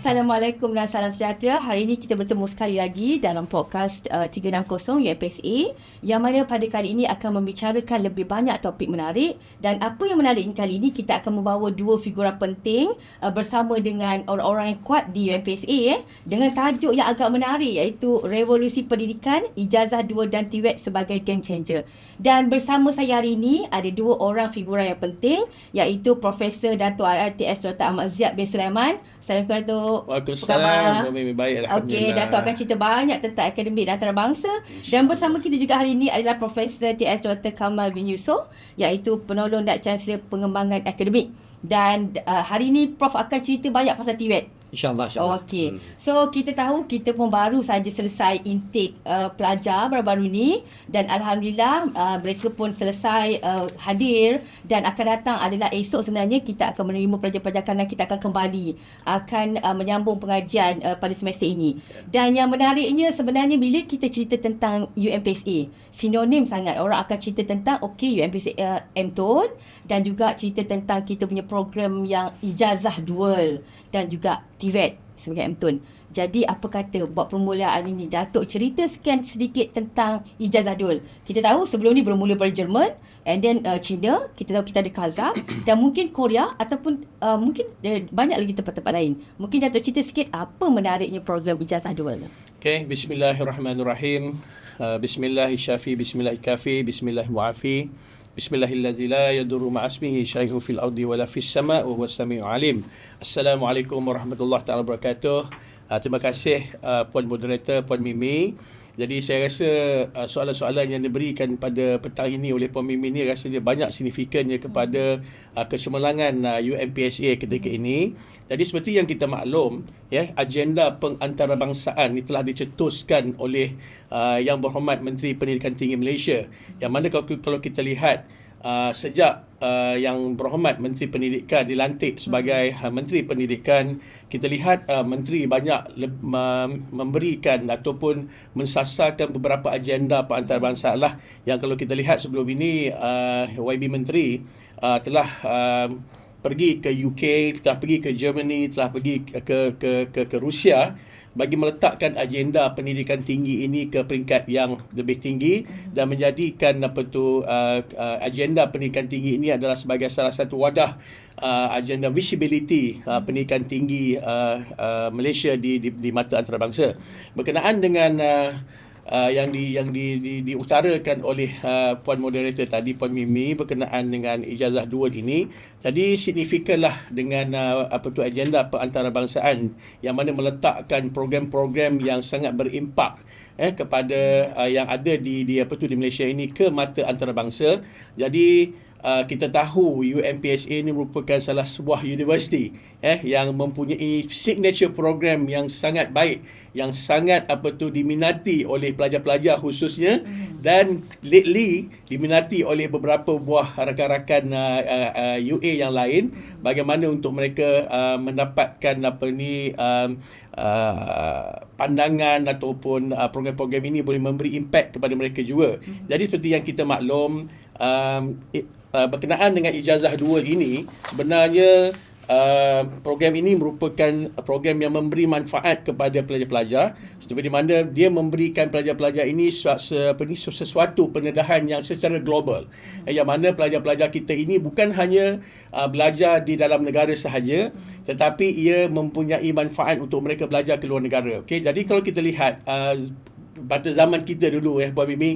Assalamualaikum dan salam sejahtera. Hari ini kita bertemu sekali lagi dalam podcast 360 UMPSA yang mana pada kali ini akan membicarakan lebih banyak topik menarik, dan apa yang menarik kali ini kita akan membawa dua figura penting bersama dengan orang-orang yang kuat di UMPSA dengan tajuk yang agak menarik, iaitu Revolusi Pendidikan, Ijazah 2 dan TVET sebagai game changer. Dan bersama saya hari ini ada dua orang figura yang penting, iaitu Profesor Dato' RRTS Dr. Ahmad Ziyad bin Sulaiman. Assalamualaikum Dato'. Waalaikumsalam. Baik, alhamdulillah. Okey, Dato' akan cerita banyak tentang akademik dan antarabangsa. Dan bersama kita juga hari ini adalah Profesor TS Dr. Kamal bin Yusof, iaitu penolong dan Chancellor Pengembangan Akademik. Dan hari ini Prof akan cerita banyak pasal TVET. InsyaAllah. Okey. So kita tahu kita pun baru saja selesai intake pelajar baru-baru ni, dan alhamdulillah mereka pun selesai hadir, dan akan datang adalah esok sebenarnya kita akan menerima pelajar-pelajar kanan, kita akan kembali menyambung pengajian pada semester ini. Dan yang menariknya sebenarnya bila kita cerita tentang UMPSA, sinonim sangat orang akan cerita tentang UMPSA MTON, dan juga cerita tentang kita punya program yang ijazah dual dan juga TVET sebagai MTON. Jadi apa kata buat permulaan ini, Datuk cerita sekian sedikit tentang ijazah dual. Kita tahu sebelum ni bermula dari Jerman, and then China, kita tahu kita ada Kazakh dan mungkin Korea ataupun mungkin banyak lagi tempat-tempat lain. Mungkin Datuk cerita sikit apa menariknya program ijazah dual. Okay, bismillahirrahmanirrahim. Bismillahirrahmanirrahim. Bismillahirrahmanirrahim. Bismillahirrahmanirrahim. Bismillahilladzi la yadurru ma'asmihi syai'un fil ardi wala fis sama' wa huwas sami'ul alim. Assalamualaikum warahmatullahi taala wabarakatuh. Terima kasih Puan Moderator, Puan Mimi. Jadi saya rasa soalan-soalan yang diberikan pada petang ini oleh Puan Mimi ni rasanya banyak signifikannya kepada kecemerlangan UMPSA ketika ini. Jadi seperti yang kita maklum, agenda pengantarabangsaaan ini telah dicetuskan oleh Yang Berhormat Menteri Pendidikan Tinggi Malaysia. Yang mana kalau kita lihat sejak Yang Berhormat Menteri Pendidikan dilantik sebagai Menteri Pendidikan, kita lihat Menteri banyak memberikan ataupun mensasarkan beberapa agenda pengantarabangsa lah, yang kalau kita lihat sebelum ini YB Menteri telah pergi ke UK, telah pergi ke Germany, telah pergi ke Rusia bagi meletakkan agenda pendidikan tinggi ini ke peringkat yang lebih tinggi dan menjadikan agenda pendidikan tinggi ini adalah sebagai salah satu wadah agenda visibility pendidikan tinggi Malaysia di mata antarabangsa. Berkenaan dengan yang diutarakan oleh Puan Moderator tadi, Puan Mimi, berkenaan dengan ijazah dual ini, tadi signifikanlah dengan agenda pengantarabangsaaan yang mana meletakkan program-program yang sangat berimpak kepada yang ada di Malaysia ini ke mata antarabangsa. Jadi kita tahu UMPSA ini merupakan salah sebuah universiti yang mempunyai signature program yang sangat baik, yang sangat diminati oleh pelajar-pelajar khususnya, dan lately diminati oleh beberapa buah rakan-rakan UA yang lain, bagaimana untuk mereka mendapatkan pandangan ataupun program-program ini boleh memberi impact kepada mereka juga. Jadi seperti yang kita maklum, berkenaan dengan ijazah dual ini, sebenarnya program ini merupakan program yang memberi manfaat kepada pelajar-pelajar, seperti mana dia memberikan pelajar-pelajar ini sesuatu pendedahan yang secara global, yang mana pelajar-pelajar kita ini bukan hanya belajar di dalam negara sahaja, tetapi ia mempunyai manfaat untuk mereka belajar ke luar negara. Okey, jadi kalau kita lihat pada zaman kita dulu, Puan Mimi,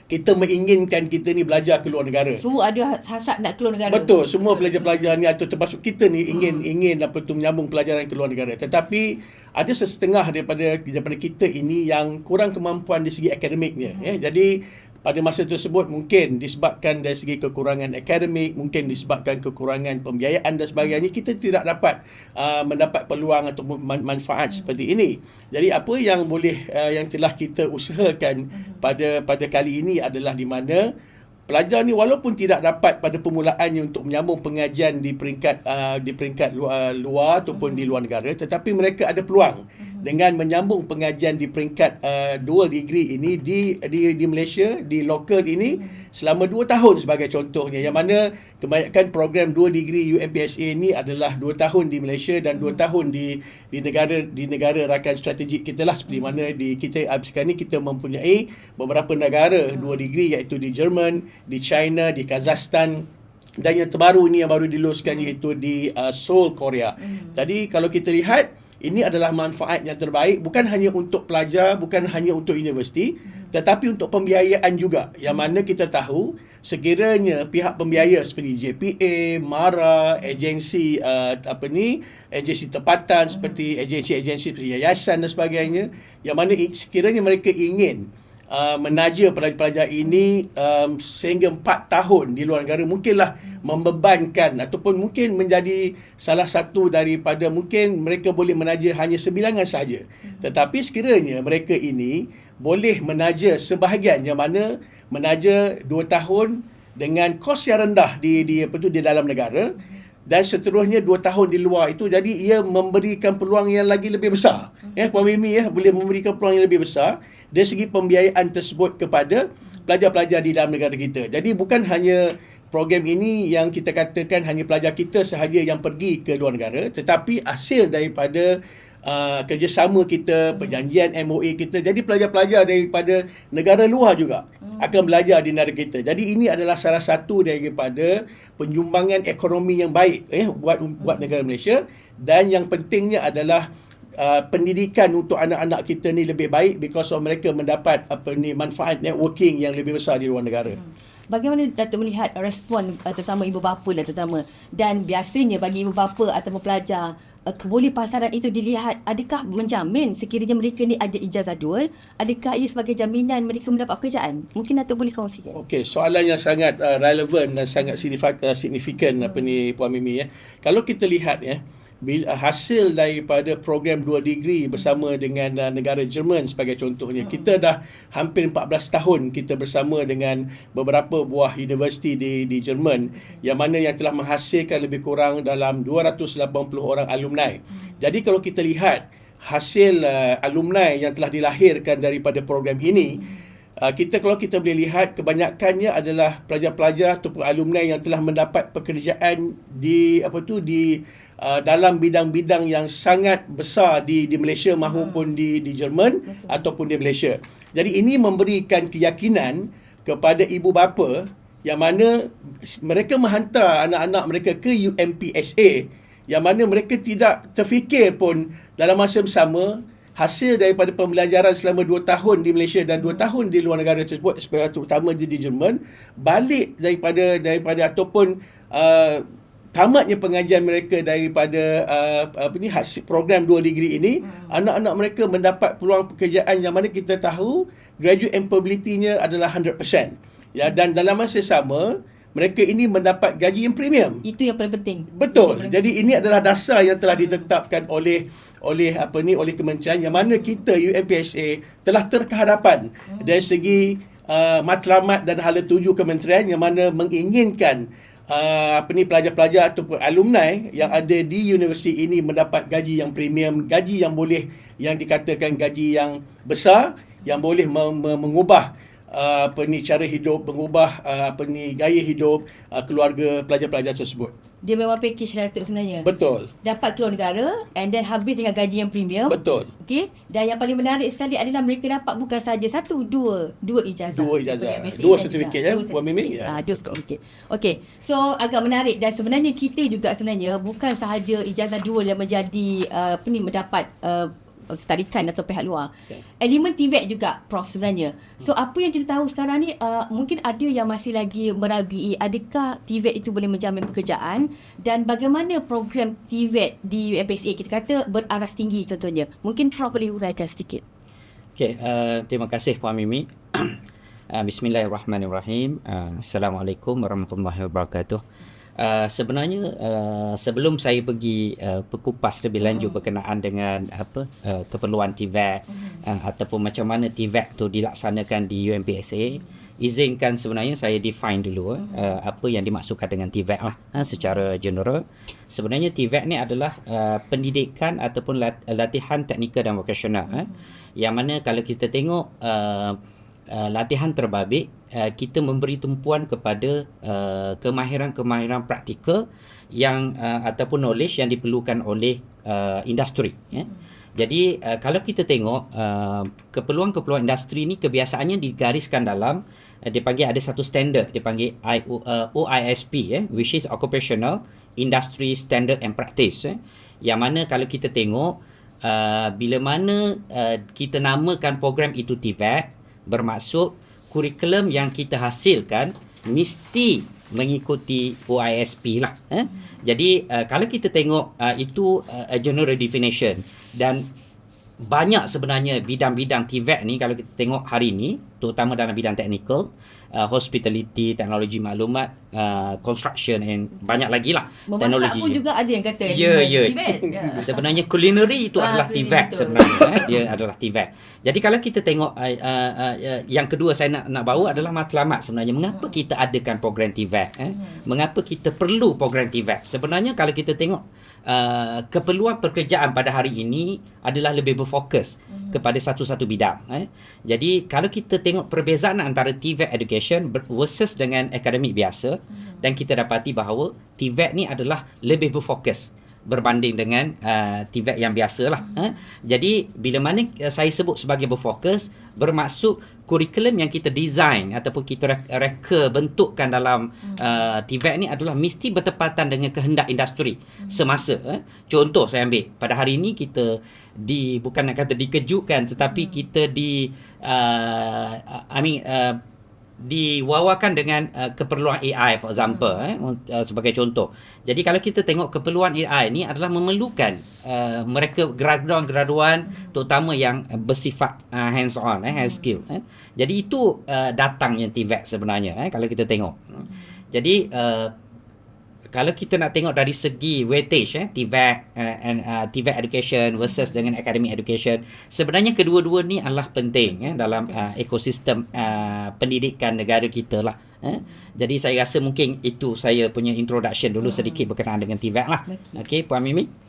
kita menginginkan kita ni belajar ke luar negara. Semua ada hasrat nak keluar negara. Betul, semua pelajar-pelajar ni atau termasuk kita ni ingin menyambung pelajaran ke luar negara. Tetapi ada sesetengah daripada kita ini yang kurang kemampuan dari segi akademiknya. Jadi pada masa tersebut mungkin disebabkan dari segi kekurangan akademik, mungkin disebabkan kekurangan pembiayaan dan sebagainya, kita tidak dapat mendapat peluang atau manfaat seperti ini. Jadi apa yang yang telah kita usahakan pada kali ini adalah di mana pelajar ni walaupun tidak dapat pada permulaannya untuk menyambung pengajian di peringkat luar ataupun di luar negara, tetapi mereka ada peluang dengan menyambung pengajian di peringkat dual degree ini di Malaysia, di lokal ini selama 2 tahun sebagai contohnya, yang mana kebanyakan program dual degree UMPSA ini adalah 2 tahun di Malaysia dan 2 tahun di negara rakan strategik kita lah, seperti mana di kita sekarang ni kita mempunyai beberapa negara dual degree, iaitu di Jerman, di China, di Kazakhstan, dan yang terbaru ni yang baru diluluskan iaitu di Seoul, Korea. Jadi kalau kita lihat, ini adalah manfaat yang terbaik bukan hanya untuk pelajar, bukan hanya untuk universiti, tetapi untuk pembiayaan juga. Yang mana kita tahu sekiranya pihak pembiaya seperti JPA, MARA, agensi agensi tempatan seperti agensi-agensi seperti yayasan dan sebagainya, yang mana sekiranya mereka ingin menaja pelajar-pelajar ini sehingga 4 tahun di luar negara, mungkinlah membebankan ataupun mungkin menjadi salah satu daripada, mungkin mereka boleh menaja hanya sebilangan saja. Tetapi sekiranya mereka ini boleh menaja sebahagian, yang mana menaja 2 tahun dengan kos yang rendah di dalam negara, dan seterusnya 2 tahun di luar itu, jadi ia memberikan peluang yang lagi lebih besar. Puan Mimi boleh memberikan peluang yang lebih besar dari segi pembiayaan tersebut kepada pelajar-pelajar di dalam negara kita. Jadi bukan hanya program ini yang kita katakan hanya pelajar kita sahaja yang pergi ke luar negara, tetapi hasil daripada kerjasama kita, perjanjian MOA kita. Jadi pelajar-pelajar daripada negara luar juga akan belajar di negara kita. Jadi ini adalah salah satu daripada penyumbangan ekonomi yang baik buat negara Malaysia, dan yang pentingnya adalah pendidikan untuk anak-anak kita ni lebih baik because of mereka mendapat manfaat networking yang lebih besar di luar negara. Bagaimana Datuk melihat respon terutama ibu bapa lah terutama, dan biasanya bagi ibu bapa ataupun pelajar, kebolehpasaran itu dilihat, adakah menjamin sekiranya mereka ni ada ijazah dual, adakah ia sebagai jaminan mereka mendapat pekerjaan? Mungkin Datuk boleh kongsikan. Okey, soalan yang sangat relevan dan sangat signifikan Puan Mimi Kalau kita lihat hasil daripada program 2 degree bersama dengan negara Jerman sebagai contohnya, kita dah hampir 14 tahun kita bersama dengan beberapa buah universiti di Jerman, yang mana yang telah menghasilkan lebih kurang dalam 280 orang alumni. Jadi kalau kita lihat hasil alumni yang telah dilahirkan daripada program ini, kalau kita boleh lihat, kebanyakannya adalah pelajar-pelajar ataupun alumni yang telah mendapat pekerjaan di dalam bidang-bidang yang sangat besar di Malaysia maupun di Jerman ataupun di Malaysia. Jadi ini memberikan keyakinan kepada ibu bapa yang mana mereka menghantar anak-anak mereka ke UMPSA, yang mana mereka tidak terfikir pun dalam masa bersama hasil daripada pembelajaran selama 2 tahun di Malaysia dan 2 tahun di luar negara tersebut, terutama di Jerman, balik daripada ataupun tamatnya pengajian mereka daripada hasil program 2 degree ini, anak-anak mereka mendapat peluang pekerjaan yang mana kita tahu graduate employability-nya adalah 100%. Dan dalam masa sama mereka ini mendapat gaji yang premium. Itu yang paling penting. Betul. Jadi ini adalah dasar yang telah ditetapkan oleh kementerian, yang mana kita UMPSA telah terkehadapan dari segi matlamat dan hala tuju kementerian, yang mana menginginkan pelajar-pelajar ataupun alumni yang ada di universiti ini mendapat gaji yang premium, gaji yang dikatakan gaji yang besar, yang boleh mengubah cara hidup, mengubah gaya hidup keluarga pelajar-pelajar tersebut. Dia memang package lah Datuk sebenarnya. Betul. Dapat keluar negara and then habis dengan gaji yang premium. Betul. Okey. Dan yang paling menarik sekali adalah mereka dapat bukan saja satu, dua ijazah. Dua ijazah. Dua sertifikat Puan Mimi. Dua sertifikat. Okey. So agak menarik, dan sebenarnya kita juga sebenarnya bukan sahaja ijazah dual yang menjadi mendapat tarikan atau pihak luar. Okay. Elemen TVET juga Prof sebenarnya. So apa yang kita tahu sekarang ni, mungkin ada yang masih lagi meragui adakah TVET itu boleh menjamin pekerjaan, dan bagaimana program TVET di UMPSA kita kata beraras tinggi contohnya. Mungkin Prof boleh uraikan sedikit. Okey, terima kasih Puan Mimi. Bismillahirrahmanirrahim. Assalamualaikum warahmatullahi wabarakatuh. Sebenarnya sebelum saya pergi berkupas lebih lanjut berkenaan dengan keperluan TVET ataupun macam mana TVET tu dilaksanakan di UMPSA, izinkan sebenarnya saya define dulu apa yang dimaksudkan dengan TVET lah secara general. Sebenarnya TVET ni adalah pendidikan ataupun latihan teknikal dan vokasional. Yang mana kalau kita tengok latihan terbabit, kita memberi tumpuan kepada kemahiran-kemahiran praktikal yang ataupun knowledge yang diperlukan oleh industri. Jadi kalau kita tengok keperluan-keperluan industri ni kebiasaannya digariskan dalam dipanggil ada satu standard dipanggil OISP which is Occupational Industry Standard and Practice yang mana kalau kita tengok bila mana kita namakan program itu TVET, bermaksud kurikulum yang kita hasilkan mesti mengikuti OISP lah. Jadi kalau kita tengok itu a general definition, dan banyak sebenarnya bidang-bidang TVET ni kalau kita tengok hari ni, terutama dalam bidang teknikal, hospitality, teknologi maklumat, construction and banyak lagi lah. Memasak teknologi pun juga ada yang kata Ya. TVET. Sebenarnya culinary itu adalah TVET betul. sebenarnya. Dia adalah TVET. Jadi kalau kita tengok yang kedua saya nak bawa adalah matlamat sebenarnya. Mengapa kita adakan program TVET? Mengapa kita perlu program TVET? Sebenarnya kalau kita tengok keperluan pekerjaan pada hari ini adalah lebih berfokus kepada satu-satu bidang. Jadi kalau kita tengok perbezaan antara TVET education versus dengan akademik biasa, dan kita dapati bahawa TVET ni adalah lebih berfokus berbanding dengan TVET yang biasalah. Jadi bila mana saya sebut sebagai berfokus, bermaksud kurikulum yang kita design ataupun kita reka bentukkan dalam TVET ni adalah mesti bertepatan dengan kehendak industri semasa. Contoh saya ambil, pada hari ini kita bukan nak kata dikejutkan, tetapi kita diwawakan dengan keperluan AI for example sebagai contoh. Jadi kalau kita tengok keperluan AI ni adalah memerlukan mereka graduan-graduan terutama yang bersifat hands on, hands skill. Jadi itu datangnya TVET sebenarnya kalau kita tengok. Jadi kalau kita nak tengok dari segi weightage TVET TVET education versus dengan academic education, sebenarnya kedua-dua ni adalah penting dalam ekosistem pendidikan negara kita lah. Jadi saya rasa mungkin itu saya punya introduction dulu sedikit berkenaan dengan TVET lah. Okey, Puan Mimi.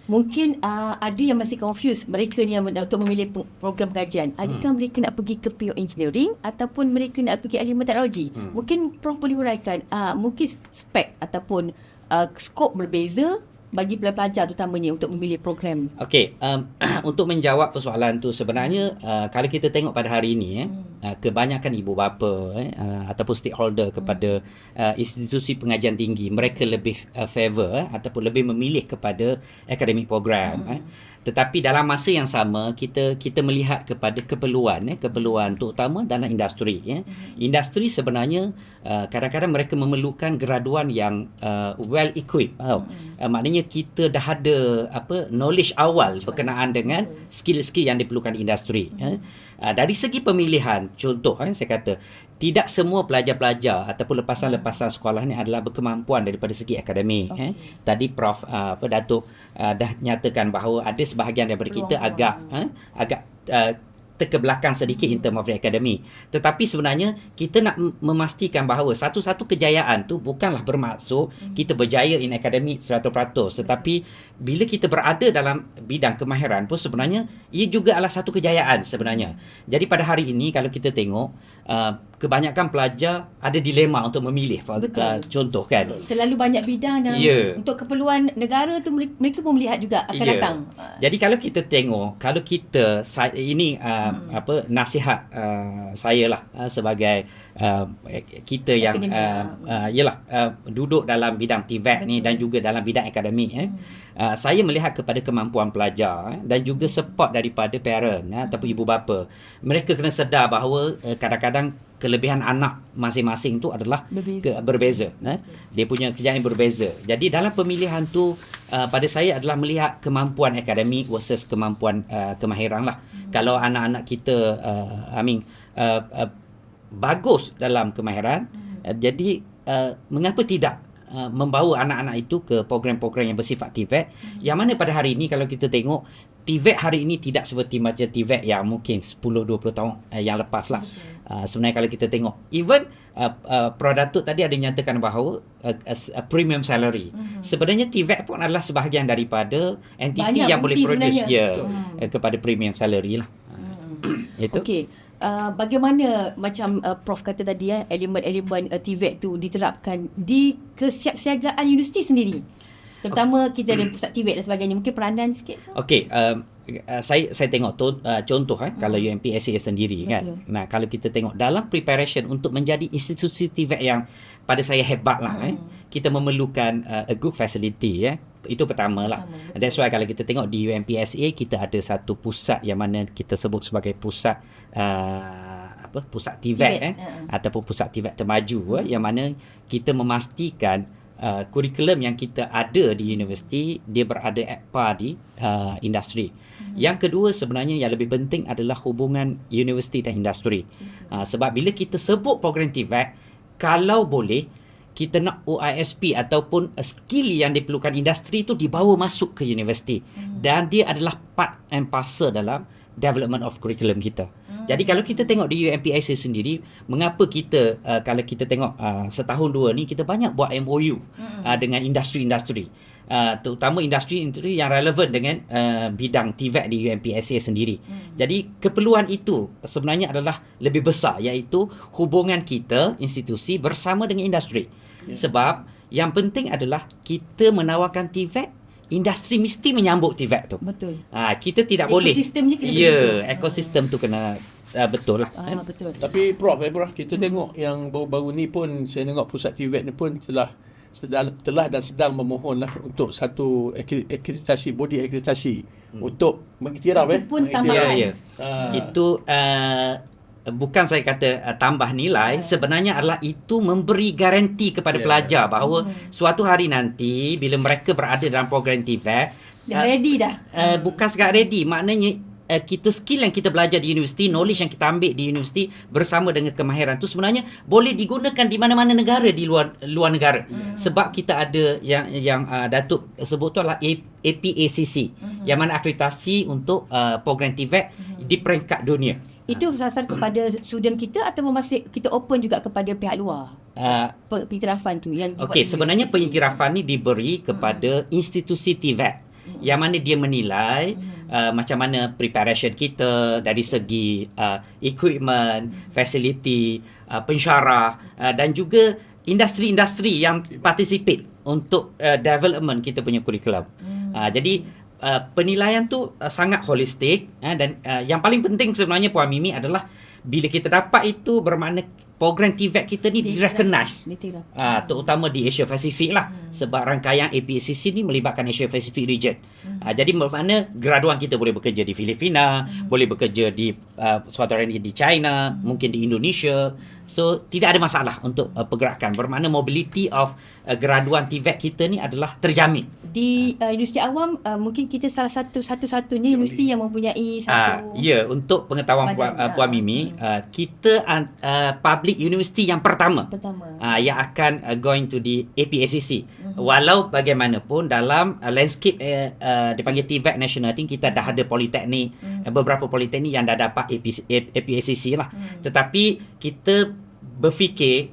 Mungkin ada yang masih confused, mereka ni yang untuk memilih program pengajian. Adakah mereka nak pergi ke pure engineering ataupun mereka nak pergi ilmu teknologi? Mungkin Prof boleh huraikan mungkin spek ataupun skop berbeza bagi pelajar terutamanya untuk memilih program. Okey, untuk menjawab persoalan tu sebenarnya kalau kita tengok pada hari ini kebanyakan ibu bapa ataupun stakeholder kepada institusi pengajian tinggi, mereka lebih favor ataupun lebih memilih kepada akademik program. Tetapi dalam masa yang sama kita melihat kepada keperluan terutama dalam industri. Industri sebenarnya kadang-kadang mereka memerlukan graduan yang well equipped. Maknanya kita dah ada knowledge awal berkenaan dengan skill-skill yang diperlukan industri. Dari segi pemilihan, contoh saya kata tidak semua pelajar-pelajar ataupun lepasan-lepasan sekolah ni adalah berkemampuan daripada segi akademik. Tadi Prof Datuk dah nyatakan bahawa ada sebahagian daripada kita agak terkebelakang sedikit in term of the academy. Tetapi sebenarnya kita nak memastikan bahawa satu-satu kejayaan tu bukanlah bermaksud kita berjaya in academic 100%. Tetapi bila kita berada dalam bidang kemahiran pun sebenarnya ia juga adalah satu kejayaan sebenarnya. Jadi pada hari ini kalau kita tengok kebanyakan pelajar ada dilema untuk memilih. Contoh kan. Terlalu banyak bidang dan untuk keperluan negara tu mereka pun melihat juga akan datang. Jadi kalau kita tengok, kalau kita ini nasihat saya lah sebagai kita yang duduk dalam bidang TVET ni dan juga dalam bidang akademik, saya melihat kepada kemampuan pelajar dan juga support daripada parent ataupun ibu bapa. Mereka kena sedar bahawa kadang-kadang kelebihan anak masing-masing tu adalah berbeza. Dia punya kejayaan berbeza. Jadi dalam pemilihan tu pada saya adalah melihat kemampuan akademik versus kemampuan kemahiran lah. Kalau anak-anak kita bagus dalam kemahiran, jadi mengapa tidak membawa anak-anak itu ke program-program yang bersifat TVET, yang mana pada hari ini kalau kita tengok TVET hari ini tidak seperti macam TVET yang mungkin 10-20 tahun yang lepas lah. Sebenarnya kalau kita tengok, even Prof. Datuk tadi ada nyatakan bahawa premium salary. Sebenarnya TVET pun adalah sebahagian daripada entiti Banyak yang boleh bukti produce sebenarnya. kepada premium salary lah. Itu. Okey. Bagaimana macam Prof kata tadi elemen-elemen TVET tu diterapkan di kesiapsiagaan universiti sendiri. Terutama kita ada pusat TVET dan sebagainya. Mungkin peranan sikit. Okey, saya tengok contoh kalau UMPSA sendiri kan. Betul. Nah, kalau kita tengok dalam preparation untuk menjadi institusi TVET yang pada saya hebat lah kita memerlukan a good facility Itu pertama lah. That's why kalau kita tengok di UMPSA kita ada satu pusat yang mana kita sebut sebagai pusat pusat TVET ataupun pusat TVET termaju yang mana kita memastikan kurikulum yang kita ada di universiti dia berada at par di industri. Yang kedua sebenarnya yang lebih penting adalah hubungan universiti dan industri. Sebab bila kita sebut program TVET, kalau boleh kita nak OISP ataupun skill yang diperlukan industri itu dibawa masuk ke universiti dan dia adalah part and parcel dalam development of curriculum kita. Jadi kalau kita tengok di UMPSA sendiri, mengapa kita kalau kita tengok setahun dua ni kita banyak buat MOU dengan industri-industri, terutama industri-industri yang relevan dengan bidang TVET di UMPSA sendiri. Jadi keperluan itu sebenarnya adalah lebih besar, iaitu hubungan kita institusi bersama dengan industri. Sebab yang penting adalah kita menawarkan TVET, industri mesti menyambut TVET tu. Betul. Kita tidak boleh. Ekosistemnya kena ekosistem tu kena betul lah. Betul. Tapi Prof, kita tengok yang baru-baru ni pun saya tengok pusat TVET ni pun telah dan sedang memohon lah untuk satu akreditasi, body akreditasi untuk mengiktiraf Itu pun tambahan. Itu bukan saya kata tambah nilai, sebenarnya adalah itu memberi garanti kepada pelajar bahawa suatu hari nanti bila mereka berada dalam program TVET dah ready dah. Bukan sekadar ready, maknanya kita skill yang kita belajar di universiti, knowledge yang kita ambil di universiti bersama dengan kemahiran tu sebenarnya boleh digunakan di mana-mana negara di luar negara. Sebab kita ada yang Datuk sebut tu adalah APACC yang mana akreditasi untuk program TVET di peringkat dunia. Itu sasar kepada student kita atau masih kita open juga kepada pihak luar? Pengiktirafan tu yang Okey, sebenarnya pengiktirafan ni diberi kepada institusi TVET yang mana dia menilai macam mana preparation kita dari segi equipment, facility, pensyarah dan juga industri-industri yang participate untuk development kita punya kurikulum. Jadi penilaian tu sangat holistik dan yang paling penting sebenarnya Puan Mimi adalah bila kita dapat itu bermakna program TVET kita ni di-recognize. Terutama di Asia Pacific lah. Sebab rangkaian APACC ni melibatkan Asia Pacific region. Jadi bermakna graduan kita boleh bekerja di Filipina, boleh bekerja di suatu hari di China, mungkin di Indonesia. So tidak ada masalah untuk pergerakan. Bermakna mobility of graduan TVET kita ni adalah terjamin. Di universiti awam mungkin kita salah satu-satunya universiti yang mempunyai satu untuk pengetahuan Puan Mimi, kita public university yang pertama yang akan going to the APACC. Walau bagaimanapun dalam landscape dipanggil TVET National Team, kita dah ada politeknik, beberapa politeknik yang dah dapat APACC lah. Tetapi kita berfikir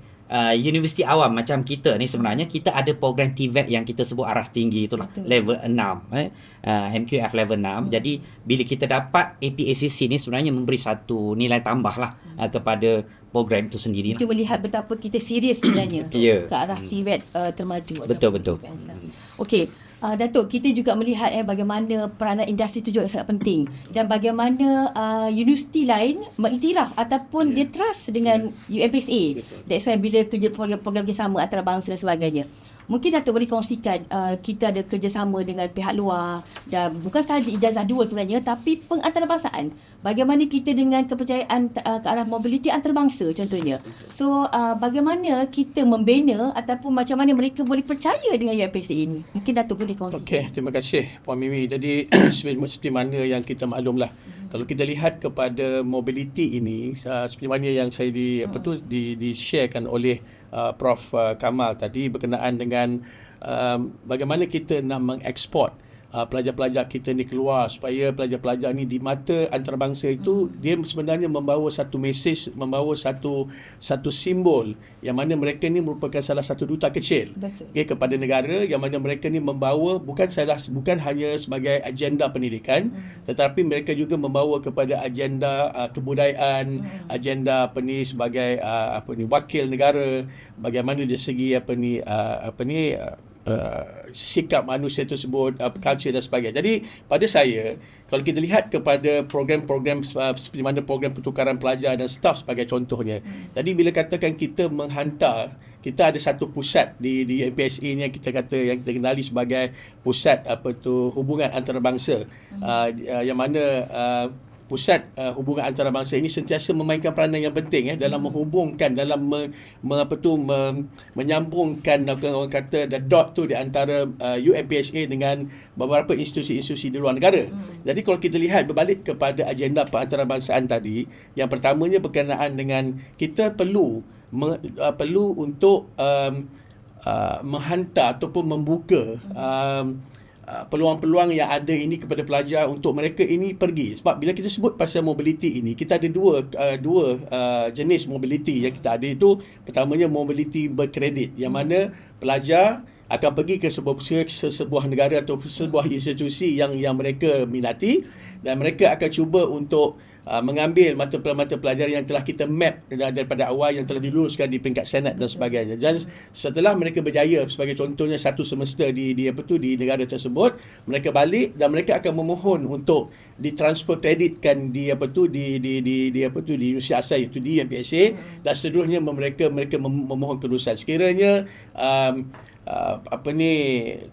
universiti awam macam kita ni sebenarnya kita ada program TVET yang kita sebut aras tinggi itulah. Betul. Level 6 MQF level 6. Jadi bila kita dapat APACC ni sebenarnya memberi satu nilai tambah lah kepada program itu sendiri. Itu melihat betapa kita serius sebenarnya ke arah TVET termaju. Betul. Okey, Datuk, kita juga melihat bagaimana peranan industri itu juga sangat penting dan bagaimana universiti lain mengiktiraf ataupun dia trust dengan UMPSA. That's why bila kerja program kerjasama antarabangsa dan sebagainya. Mungkin Datuk boleh kongsikan kita ada kerjasama dengan pihak luar dan bukan sahaja ijazah 2 sebenarnya tapi pengantarbangsaan. Bagaimana kita dengan kepercayaan ke arah mobiliti antarabangsa contohnya. So bagaimana kita membina ataupun macam mana mereka boleh percaya dengan UMPSA ini. Mungkin Datuk boleh kongsikan. Okey, terima kasih Puan Mimi. Jadi seperti mana yang kita maklumlah, Kalau kita lihat kepada mobility ini, seperti mana yang saya di-sharekan oleh Prof Kamal tadi berkenaan dengan bagaimana kita nak mengeksport pelajar-pelajar kita ni keluar, supaya pelajar-pelajar ni di mata antarabangsa itu dia sebenarnya membawa satu mesej, membawa satu simbol yang mana mereka ni merupakan salah satu duta kecil, kepada negara, yang mana mereka ni membawa bukan hanya sebagai agenda pendidikan, tetapi mereka juga membawa kepada agenda kebudayaan, agenda sebagai wakil negara, bagaimana dari segi sikap manusia tersebut, culture dan sebagainya. Jadi pada saya, kalau kita lihat kepada program-program seperti mana program pertukaran pelajar dan staf sebagai contohnya. Jadi bila katakan kita menghantar, kita ada satu pusat di MPSA ni yang kita kenali sebagai pusat hubungan antarabangsa, yang mana pusat hubungan antarabangsa ini sentiasa memainkan peranan yang penting dalam menghubungkan, dalam menyambungkan orang kata the dot tu di antara UMPSA dengan beberapa institusi-institusi di luar negara. Jadi kalau kita lihat berbalik kepada agenda perantarabangsaan tadi, yang pertamanya berkenaan dengan kita perlu untuk menghantar ataupun membuka peluang-peluang yang ada ini kepada pelajar untuk mereka ini pergi. Sebab bila kita sebut pasal mobility ini, kita ada dua jenis mobility yang kita ada. Itu pertamanya mobility berkredit, yang mana pelajar akan pergi ke sebuah negara atau sebuah institusi yang mereka minati, dan mereka akan cuba untuk mengambil mata pelajaran yang telah kita map daripada awal, yang telah diluluskan di peringkat senat dan sebagainya. Dan setelah mereka berjaya, sebagai contohnya satu semester di negara tersebut, mereka balik dan mereka akan memohon untuk ditransfer kreditkan di universiti asal, iaitu di MPSA, dan seterusnya mereka memohon kelulusan. Sekiranya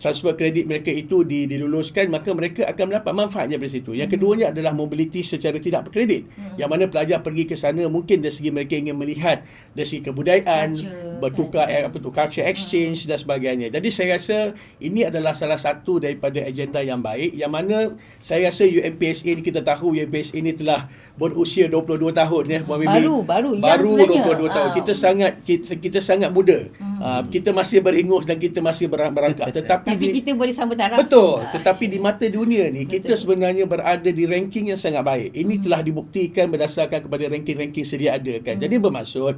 transfer kredit mereka itu diluluskan, maka mereka akan mendapat manfaatnya dari situ. Yang keduanya adalah mobility secara tidak berkredit, yang mana pelajar pergi ke sana mungkin dari segi mereka ingin melihat dari segi kebudayaan, bertukar culture exchange dan sebagainya. Jadi saya rasa ini adalah salah satu daripada agenda yang baik, yang mana saya rasa UMPSA ni, kita tahu UMPSA ni telah berusia 22 tahun baru 22 tahun. Kita sangat muda. Kita masih beringus dan kita masih berangkat, tapi kita boleh sambut taraf. Betul. Tetapi di mata dunia ni, kita sebenarnya berada di ranking yang sangat baik. Ini telah dibuktikan berdasarkan kepada ranking-ranking sedia ada kan. Jadi bermaksud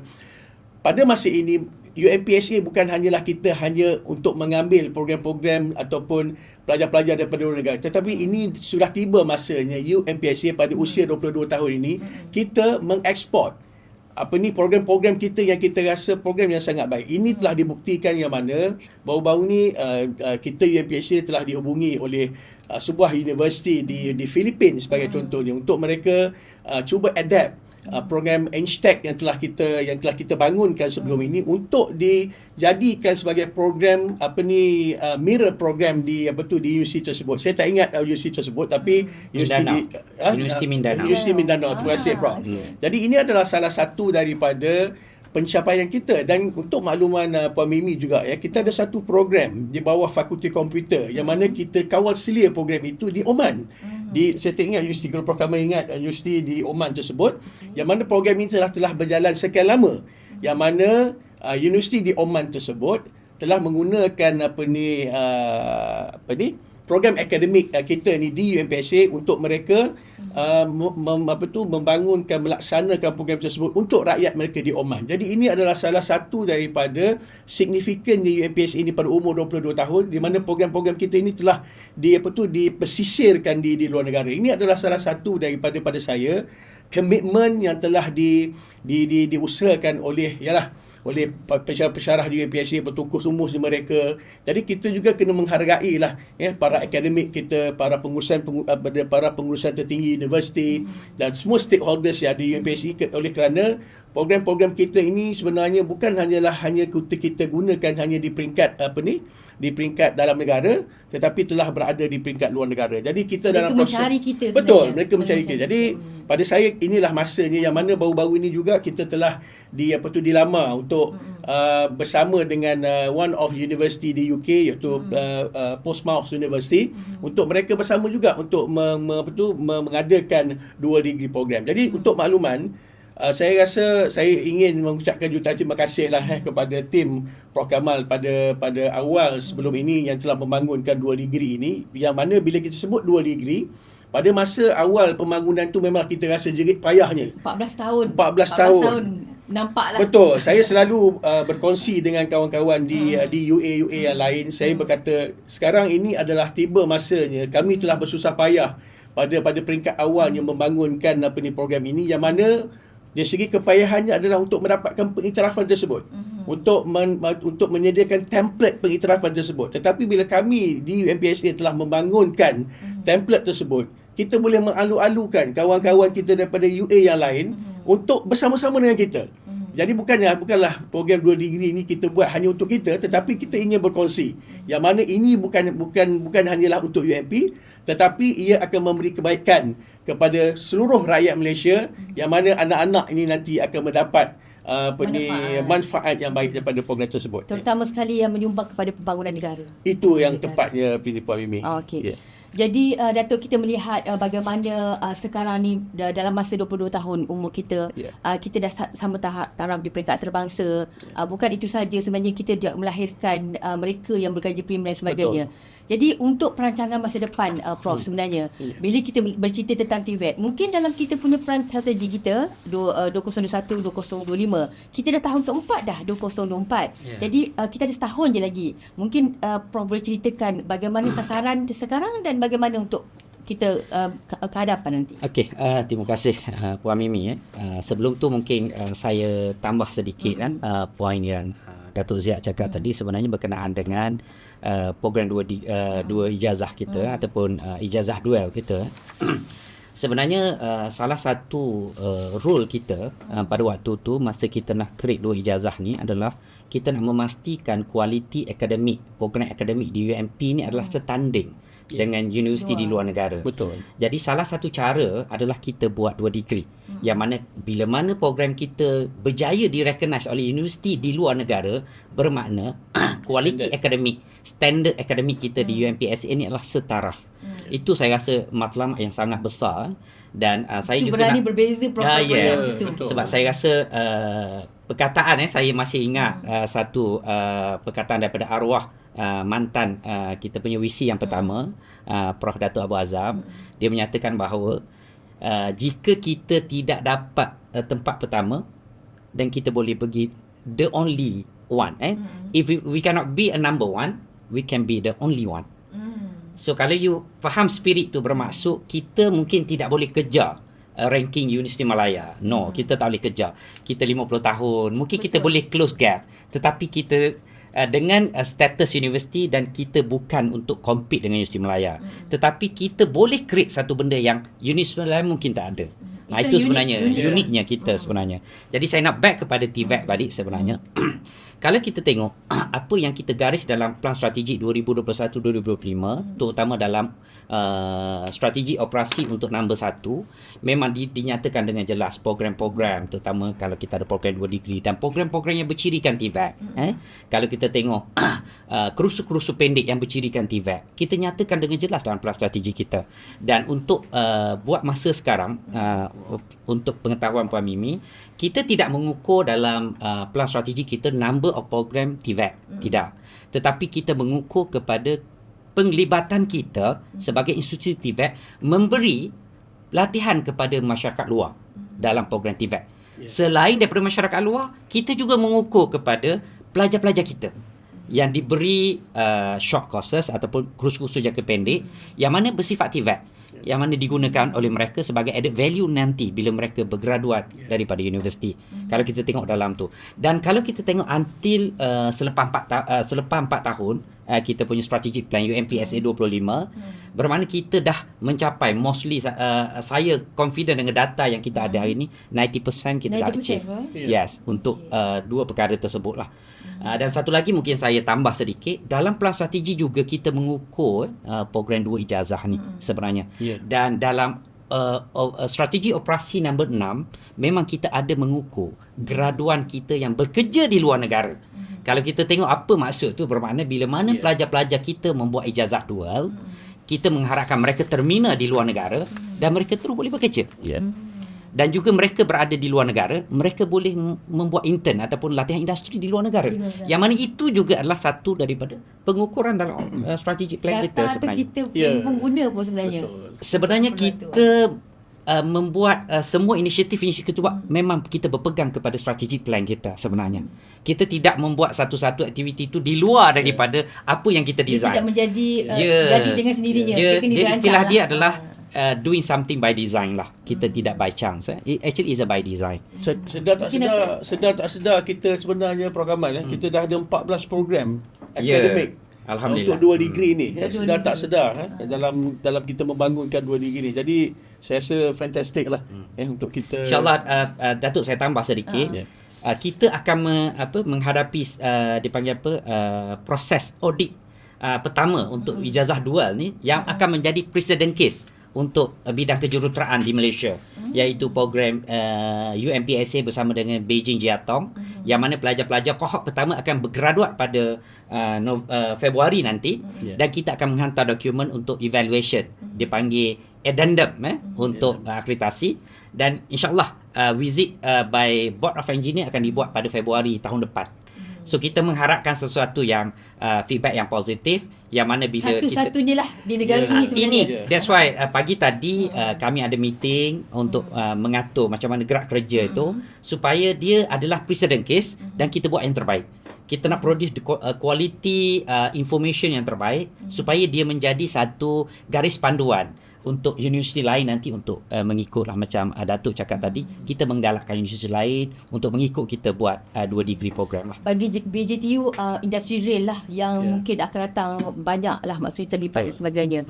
pada masa ini UMPSA bukan hanyalah kita hanya untuk mengambil program-program ataupun pelajar-pelajar daripada luar negara, tetapi ini sudah tiba masanya UMPSA pada usia 22 tahun ini kita mengeksport program-program kita yang kita rasa program yang sangat baik. Ini telah dibuktikan, yang mana baru-baru ni kita UMPSA telah dihubungi oleh sebuah universiti di Filipina sebagai contohnya, untuk mereka cuba adapt program ENSTEC yang telah kita bangunkan sebelum ini, untuk dijadikan sebagai program mirror program di universiti tersebut. Saya tak ingat universiti tersebut, tapi Universiti Mindanao. Universiti Mindanao. Terima kasih, Prof. Jadi ini adalah salah satu daripada pencapaian kita. Dan untuk makluman Puan Mimi juga, kita ada satu program di bawah Fakulti Komputer, yang mana kita kawal selia program itu di Oman. Saya tak ingat universiti, kalau Prof Kamal ingat universiti di Oman tersebut, yang mana program ini telah berjalan sekian lama, yang mana universiti di Oman tersebut telah menggunakan program akademik kita ni di UMPSA untuk mereka melaksanakan program tersebut untuk rakyat mereka di Oman. Jadi ini adalah salah satu daripada signifikannya UMPSA ini pada umur 22 tahun, di mana program-program kita ini telah dipesisirkan di luar negara. Ini adalah salah satu daripada pada saya komitmen yang telah diusahakan oleh pensyarah-pensyarah di UMPSA, bertungkus lumus di mereka. Jadi kita juga kena menghargai para akademik kita, para pengurusan tertinggi universiti dan semua stakeholders yang di UMPSA, oleh kerana program-program kita ini sebenarnya bukan hanya kita gunakan hanya di peringkat di peringkat dalam negara, tetapi telah berada di peringkat luar negara. Jadi kita Mereka dalam proses mencari kita sebenarnya. betul, mereka mencari kita. Jadi pada saya inilah masanya yang mana baru-baru ini juga kita telah dilamar untuk bersama dengan one of university di UK, iaitu Portsmouth University, untuk mereka bersama juga untuk mengadakan dual degree program. Jadi untuk makluman, saya rasa saya ingin mengucapkan jutaan terima kasih lah kepada tim Prof Kamal pada awal sebelum ini yang telah membangunkan dual degree ini, yang mana bila kita sebut dual degree, pada masa awal pembangunan tu memang kita rasa jerit payahnya. 14 tahun. 14 tahun. Nampaklah. Betul. Saya selalu berkongsi dengan kawan-kawan di UA yang lain. Saya berkata, sekarang ini adalah tiba masanya kami telah bersusah payah pada peringkat awalnya membangunkan program ini, yang mana dari segi kepayahannya adalah untuk mendapatkan pengiktirafan tersebut, untuk menyediakan template pengiktirafan tersebut. Tetapi bila kami di UMPSA telah membangunkan template tersebut, kita boleh mengalu-alukan kawan-kawan kita daripada UA yang lain untuk bersama-sama dengan kita. Jadi bukanlah program dual degree ini kita buat hanya untuk kita, tetapi kita ingin berkongsi. Yang mana ini bukan hanyalah untuk UMP, tetapi ia akan memberi kebaikan kepada seluruh rakyat Malaysia, yang mana anak-anak ini nanti akan mendapat manfaat yang baik daripada program tersebut. Terutama sekali yang menyumbang kepada pembangunan negara. Itu yang tepatnya, Puan Mimi. Okey. Yeah. Jadi Datuk, kita melihat bagaimana sekarang ni dalam masa 22 tahun umur kita, kita dah sama taraf di peringkat antarabangsa. Bukan itu saja, sebenarnya kita dah melahirkan mereka yang bergaji primer dan sebagainya. Betul. Jadi untuk perancangan masa depan, Prof, sebenarnya bila kita bercerita tentang TVET, mungkin dalam kita punya peran strategi kita 2021 2025, kita dah tahun keempat dah 2024. Jadi kita ada setahun je lagi. Mungkin Prof boleh ceritakan bagaimana sasaran sekarang dan bagaimana untuk kita ke hadapan nanti. Okey, terima kasih Puan Mimi. Sebelum tu mungkin saya tambah sedikit poin yang Datuk Zia cakap tadi, sebenarnya berkenaan dengan program dua ijazah kita ataupun ijazah dual kita. Sebenarnya salah satu role kita pada waktu tu masa kita nak create dua ijazah ni adalah kita nak memastikan kualiti akademik, program akademik di UMP ni adalah setanding dengan universiti di luar negara. Betul. Jadi salah satu cara adalah kita buat dua degree. Yang mana bila mana program kita berjaya direcognize oleh universiti di luar negara, bermakna kualiti akademik, standard akademik kita di UMPSA ni adalah setaraf. Itu saya rasa matlamat yang sangat besar, dan saya itu juga berani berbeza program situ. Sebab saya rasa perkataan saya masih ingat satu perkataan daripada arwah mantan kita punya VC yang pertama, Prof Datuk Abu Azam. Dia menyatakan bahawa jika kita tidak dapat tempat pertama, dan kita boleh pergi the only one. If we cannot be a number one, we can be the only one. So kalau you faham spirit tu, bermaksud kita mungkin tidak boleh kejar ranking Universiti Malaya. No, kita tak boleh kejar. Kita 50 tahun, mungkin kita boleh close gap. Tetapi kita dengan status universiti, dan kita bukan untuk compete dengan Universiti Malaya. Tetapi kita boleh create satu benda yang Universiti Malaya mungkin tak ada. Itu sebenarnya uniknya kita sebenarnya. Jadi saya nak back kepada TVET balik sebenarnya. Kalau kita tengok apa yang kita garis dalam Plan Strategik 2021-2025, terutama dalam strategi operasi untuk nombor 1, memang dinyatakan dengan jelas program-program, terutama kalau kita ada program 2 degree dan program-program yang bercirikan TVET. Kalau kita tengok kursus-kursus pendek yang bercirikan TVET, kita nyatakan dengan jelas dalam Plan Strategi kita. Dan untuk buat masa sekarang, untuk pengetahuan Puan Mimi, kita tidak mengukur dalam Plan Strategi kita number of program TVET. Tidak. Tetapi kita mengukur kepada penglibatan kita sebagai institusi TVET memberi latihan kepada masyarakat luar dalam program TVET. Selain daripada masyarakat luar, kita juga mengukur kepada pelajar-pelajar kita yang diberi short courses ataupun kursus-kursus jangka pendek yang mana bersifat TVET, yang mana digunakan oleh mereka sebagai added value nanti bila mereka bergraduat daripada universiti. Kalau kita tengok dalam tu. Dan kalau kita tengok until selepas 4 tahun kita punya strategic plan UMPSA 25 bermakna kita dah mencapai mostly saya confident dengan data yang kita ada hari ni 90% kita dah 90%, achieve. right? Yes, untuk dua perkara tersebut lah. Dan satu lagi mungkin saya tambah sedikit, dalam pelan strategi juga kita mengukur program 2 ijazah ni sebenarnya. Ya. Dan dalam strategi operasi nombor 6 memang kita ada mengukur graduan kita yang bekerja di luar negara. Kalau kita tengok apa maksud tu, bermakna bila mana pelajar-pelajar kita membuat ijazah dual, kita mengharapkan mereka termina di luar negara dan mereka terus boleh bekerja. Dan juga mereka berada di luar negara, mereka boleh membuat intern ataupun latihan industri di luar negara. Yang mana itu juga adalah satu daripada pengukuran dalam strategic plan kita Data tu sebenarnya. kita pun guna pun sebenarnya. Sebenarnya kita membuat semua inisiatif kita buat memang kita berpegang kepada strategic plan kita sebenarnya. Kita tidak membuat satu-satu aktiviti itu di luar daripada apa yang kita Dia design. tidak menjadi jadi dengan sendirinya. Dia istilah dia adalah lah. doing something by design lah. Kita tidak by chance. It actually is a by design. Sedar tak sedar kita sebenarnya Prof Kamal kita dah ada 14 program akademik Alhamdulillah. untuk 2 degree ni. Sedar tak sedar dalam kita membangunkan 2 degree ni. Jadi saya rasa fantastic lah untuk kita. InsyaAllah Datuk saya tambah sedikit. Kita akan menghadapi dipanggil proses audit pertama untuk ijazah dual ni yang akan menjadi precedent case untuk bidang kejuruteraan di Malaysia, iaitu program UMPSA bersama dengan Beijing Jiatong, yang mana pelajar-pelajar kohort pertama akan bergraduat pada Februari nanti, dan kita akan menghantar dokumen untuk evaluation, dipanggil addendum untuk akreditasi, dan insyaAllah visit by Board of Engineer akan dibuat pada Februari tahun depan. So kita mengharapkan sesuatu yang feedback yang positif, yang mana bila satu-satunya lah di negara ini sebenarnya. That's why pagi tadi kami ada meeting untuk mengatur macam mana gerak kerja itu supaya dia adalah precedent case dan kita buat yang terbaik. Kita nak produce quality information yang terbaik supaya dia menjadi satu garis panduan untuk universiti lain nanti untuk mengikutlah macam Datuk cakap tadi, kita menggalakkan universiti lain untuk mengikut kita buat 2 degree program lah. Bagi BJTU industri rail lah yang mungkin akan datang banyak lah maksudnya terlibat dan sebagainya.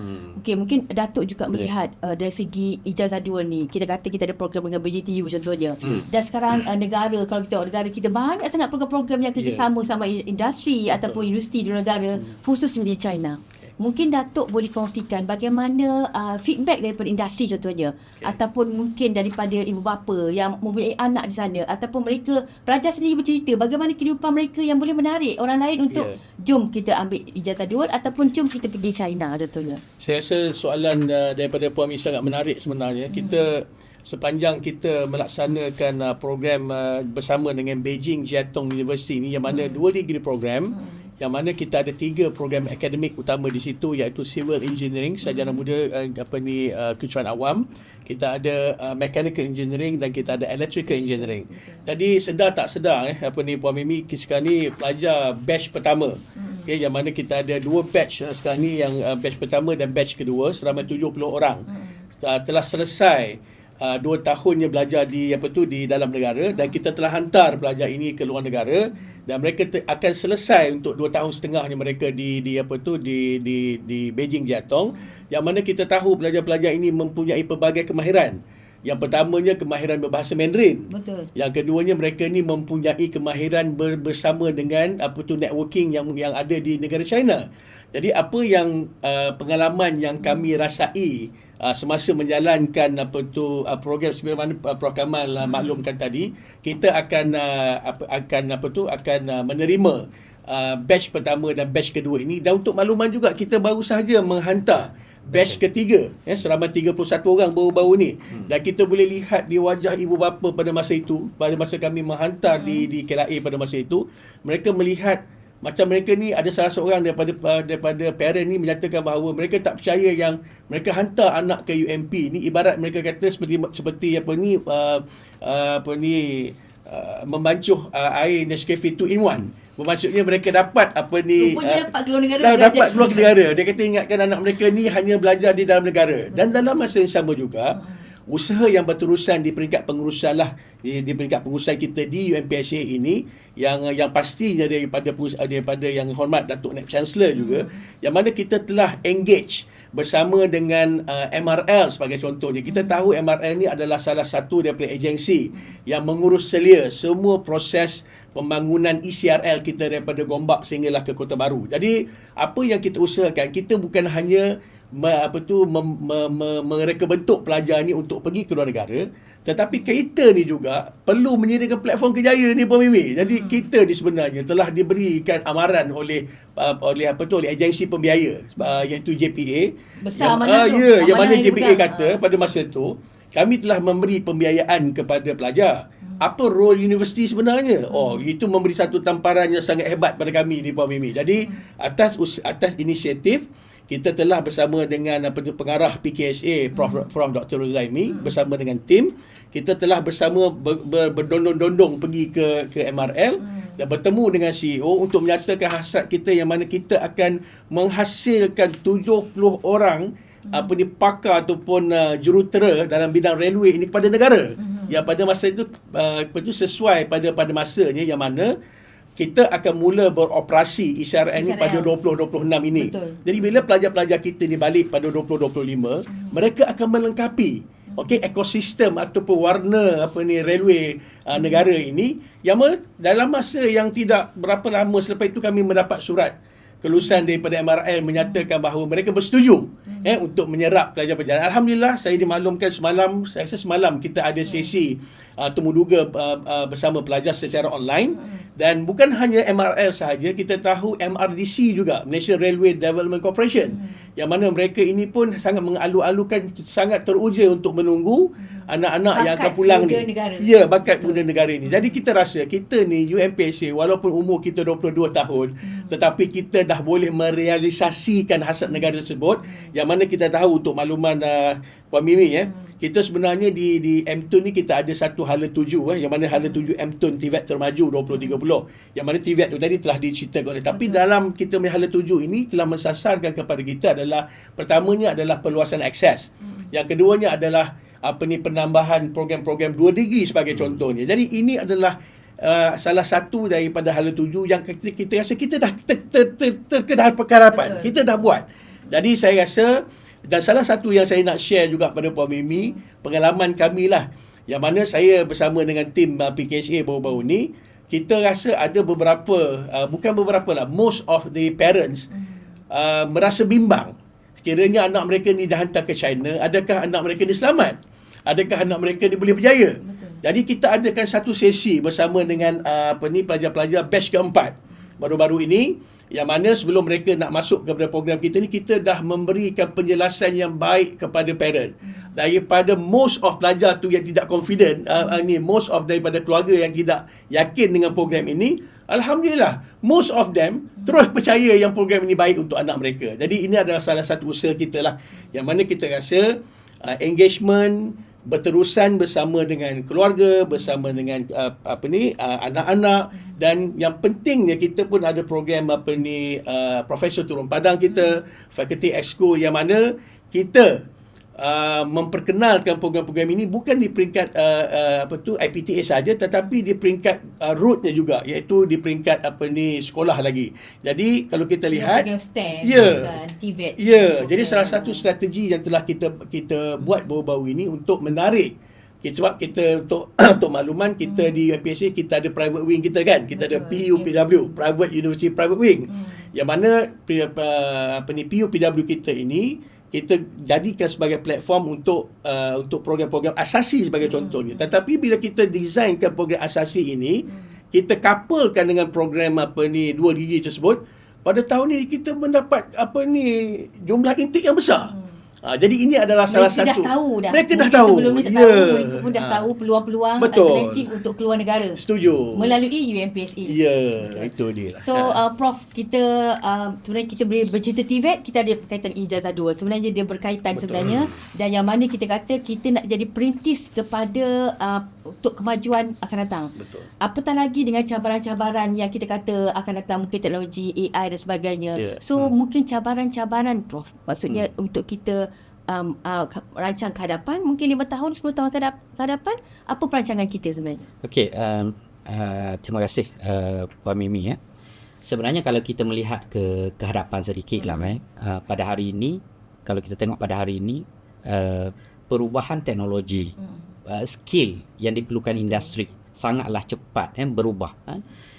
Mungkin Datuk juga melihat dari segi ijazah dual ni, kita kata kita ada program dengan BJTU contohnya. Dan sekarang negara, kalau kita negara kita banyak sangat program-program yang kerjasama sama industri ataupun universiti di negara khususnya di China. Mungkin Datuk boleh kongsikan bagaimana feedback daripada industri contohnya, ataupun mungkin daripada ibu bapa yang mempunyai anak di sana, ataupun mereka pelajar sendiri bercerita bagaimana kehidupan mereka yang boleh menarik orang lain untuk jom kita ambil ijazah dual ataupun jom kita pergi China contohnya. Saya rasa soalan daripada Puan Mi sangat menarik sebenarnya. Kita sepanjang kita melaksanakan program bersama dengan Beijing Jiatong University ni, yang mana 2 degree program, yang mana kita ada 3 program akademik utama di situ, iaitu Civil Engineering, sarjana muda kejuruteraan awam, kita ada Mechanical Engineering dan kita ada Electrical Engineering. Jadi sedar tak sedar Puan Mimi sekarang ni pelajar batch pertama. Yang mana kita ada 2 batch sekarang ni, yang batch pertama dan batch kedua, selama 70 orang. Telah selesai 2 tahunnya belajar di dalam negara, dan kita telah hantar pelajar ini ke luar negara, dan mereka akan selesai untuk 2 tahun setengahnya mereka di Beijing Jiatong, yang mana kita tahu pelajar-pelajar ini mempunyai pelbagai kemahiran. Yang pertamanya kemahiran berbahasa Mandarin. Betul. Yang keduanya mereka ni mempunyai kemahiran bersama dengan networking yang ada di negara China. Jadi apa yang pengalaman yang kami rasai semasa menjalankan program sebagaimana Prof Kamal maklumkan tadi, kita akan menerima batch pertama dan batch kedua ini. Dan untuk makluman juga, kita baru sahaja menghantar batch ketiga selama 31 orang baru-baru ni. Dan kita boleh lihat di wajah ibu bapa pada masa itu, pada masa kami menghantar di KLA pada masa itu, mereka melihat macam mereka ni ada salah seorang daripada parent ni menyatakan bahawa mereka tak percaya yang mereka hantar anak ke UMP ni ibarat mereka kata seperti membancuh air Nescafe 2 in 1. Bermaksudnya mereka dapat dapat keluar negara. Dapat keluar negara. Dia kata ingatkan anak mereka ni hanya belajar di dalam negara. Dan dalam masa yang sama juga, usaha yang berterusan di peringkat pengurusan lah, di peringkat pengurusan kita di UMPSA ini, yang pastinya daripada yang hormat Datuk Naib Chancellor juga, yang mana kita telah engage bersama dengan MRL sebagai contohnya. Kita tahu MRL ni adalah salah satu daripada agensi yang mengurus selia semua proses pembangunan ECRL kita daripada Gombak sehinggalah ke Kota Baru. Jadi apa yang kita usahakan, kita bukan hanya mereka bentuk pelajar ni untuk pergi ke luar negara, tetapi kita ni juga perlu menyediakan platform kerjaya ni, Puan Mimi. Jadi kita ni sebenarnya telah diberikan amaran oleh agensi pembiaya, iaitu JPA. Besar amanah tu. Yang mana Amanah yang JPA dipegang. kata pada masa tu kami telah memberi pembiayaan kepada pelajar. Apa role universiti sebenarnya? Itu memberi satu tamparan yang sangat hebat pada kami ni, Puan Mimi. Jadi atas inisiatif, kita telah bersama dengan pengarah PKSA Prof Dr. Rozaimi bersama dengan tim, kita telah bersama berdondong-dondong pergi ke MRL dan bertemu dengan CEO untuk menyatakan hasrat kita, yang mana kita akan menghasilkan 70 orang pakar ataupun jurutera dalam bidang railway ini kepada negara. Yang pada masa itu sesuai pada masanya, yang mana kita akan mula beroperasi ECRL ni pada 2026 ini. Betul. Jadi bila pelajar-pelajar kita ni balik pada 2025, mereka akan melengkapi ekosistem ataupun warna railway negara ini, yang dalam masa yang tidak berapa lama selepas itu kami mendapat surat kelulusan daripada MRL menyatakan bahawa mereka bersetuju untuk menyerap pelajar-pelajar. Alhamdulillah, saya dimaklumkan semalam kita ada sesi temuduga bersama pelajar secara online, dan bukan hanya MRL sahaja, kita tahu MRDC juga, Malaysia Railway Development Corporation, yang mana mereka ini pun sangat mengalu-alukan, sangat teruja untuk menunggu anak-anak yang akan pulang ni. Ya, bakat muda negara ni. Jadi kita rasa kita ni UMPSA, walaupun umur kita 22 tahun, tetapi kita dah boleh merealisasikan hasrat negara tersebut, yang mana kita tahu, untuk makluman Puan Mimi, kita sebenarnya di MTUN ni kita ada satu hala tuju, yang mana hala tuju MTUN TVET Termaju 2030, yang mana TVET tu tadi telah diceritakan oleh, tapi dalam kita punya hala tuju ini telah mensasarkan kepada kita adalah, pertamanya adalah perluasan akses, yang keduanya adalah penambahan program-program 2 degree sebagai contohnya. Jadi ini adalah salah satu daripada hala tuju yang kita rasa kita dah terkedah perkarapan. Kita dah buat. Jadi saya rasa, dan salah satu yang saya nak share juga pada Puan Mimi, pengalaman kami lah, yang mana saya bersama dengan tim PKSA baru-baru ni, kita rasa ada most of the parents merasa bimbang. Sekiranya anak mereka ni dah hantar ke China, adakah anak mereka ni selamat? Adakah anak mereka ni boleh berjaya? Betul. Jadi kita adakan satu sesi bersama dengan pelajar-pelajar batch keempat baru-baru ini, yang mana sebelum mereka nak masuk kepada program kita ni, kita dah memberikan penjelasan yang baik kepada parent. Daripada most of pelajar tu yang tidak confident, most of daripada keluarga yang tidak yakin dengan program ini, alhamdulillah, most of them terus percaya yang program ini baik untuk anak mereka. Jadi ini adalah salah satu usaha kita lah, yang mana kita rasa engagement berterusan bersama dengan keluarga, bersama dengan anak-anak, dan yang pentingnya kita pun ada program Profesor Turun Padang kita, Faculty Exco, yang mana kita memperkenalkan program-program ini bukan di peringkat IPTA saja, tetapi di peringkat root-nya juga, iaitu di peringkat sekolah lagi. Jadi kalau kita lihat, TVET. Jadi salah satu strategi yang telah kita buat baru-baru ini untuk menarik, sebab kita untuk makluman, kita di UMPSA kita ada private wing kita kan, kita ada PUPW, Private University Private Wing, yang mana PUPW kita ini kita jadikan sebagai platform untuk program-program asasi sebagai contohnya. Tetapi bila kita designkan program asasi ini, kita couplekan dengan program 2 digri tersebut, pada tahun ini kita mendapat jumlah intake yang besar. Jadi ini adalah salah satu. Mereka dah tahu. Sebelum ni tak tahu. Mereka pun dah tahu peluang-peluang alternatif untuk keluar negara. Setuju. Melalui UMPSA. Itu dia lah. So, Prof, kita sebenarnya kita boleh bercerita TVET, kita ada berkaitan ijazah 2. Sebenarnya dia berkaitan sebenarnya, dan yang mana kita kata kita nak jadi perintis kepada untuk kemajuan akan datang. Betul. Apatah lagi dengan cabaran-cabaran yang kita kata akan datang, mungkin teknologi AI dan sebagainya. So, mungkin cabaran-cabaran, Prof, maksudnya untuk kita rancang ke hadapan, mungkin 5 tahun, 10 tahun ke hadapan, apa perancangan kita sebenarnya? Okey, terima kasih Puan Mimi ya. Sebenarnya kalau kita melihat ke hadapan sedikit lah pada hari ini, kalau kita tengok pada hari ini perubahan teknologi, skill yang diperlukan industri sangatlah cepat berubah.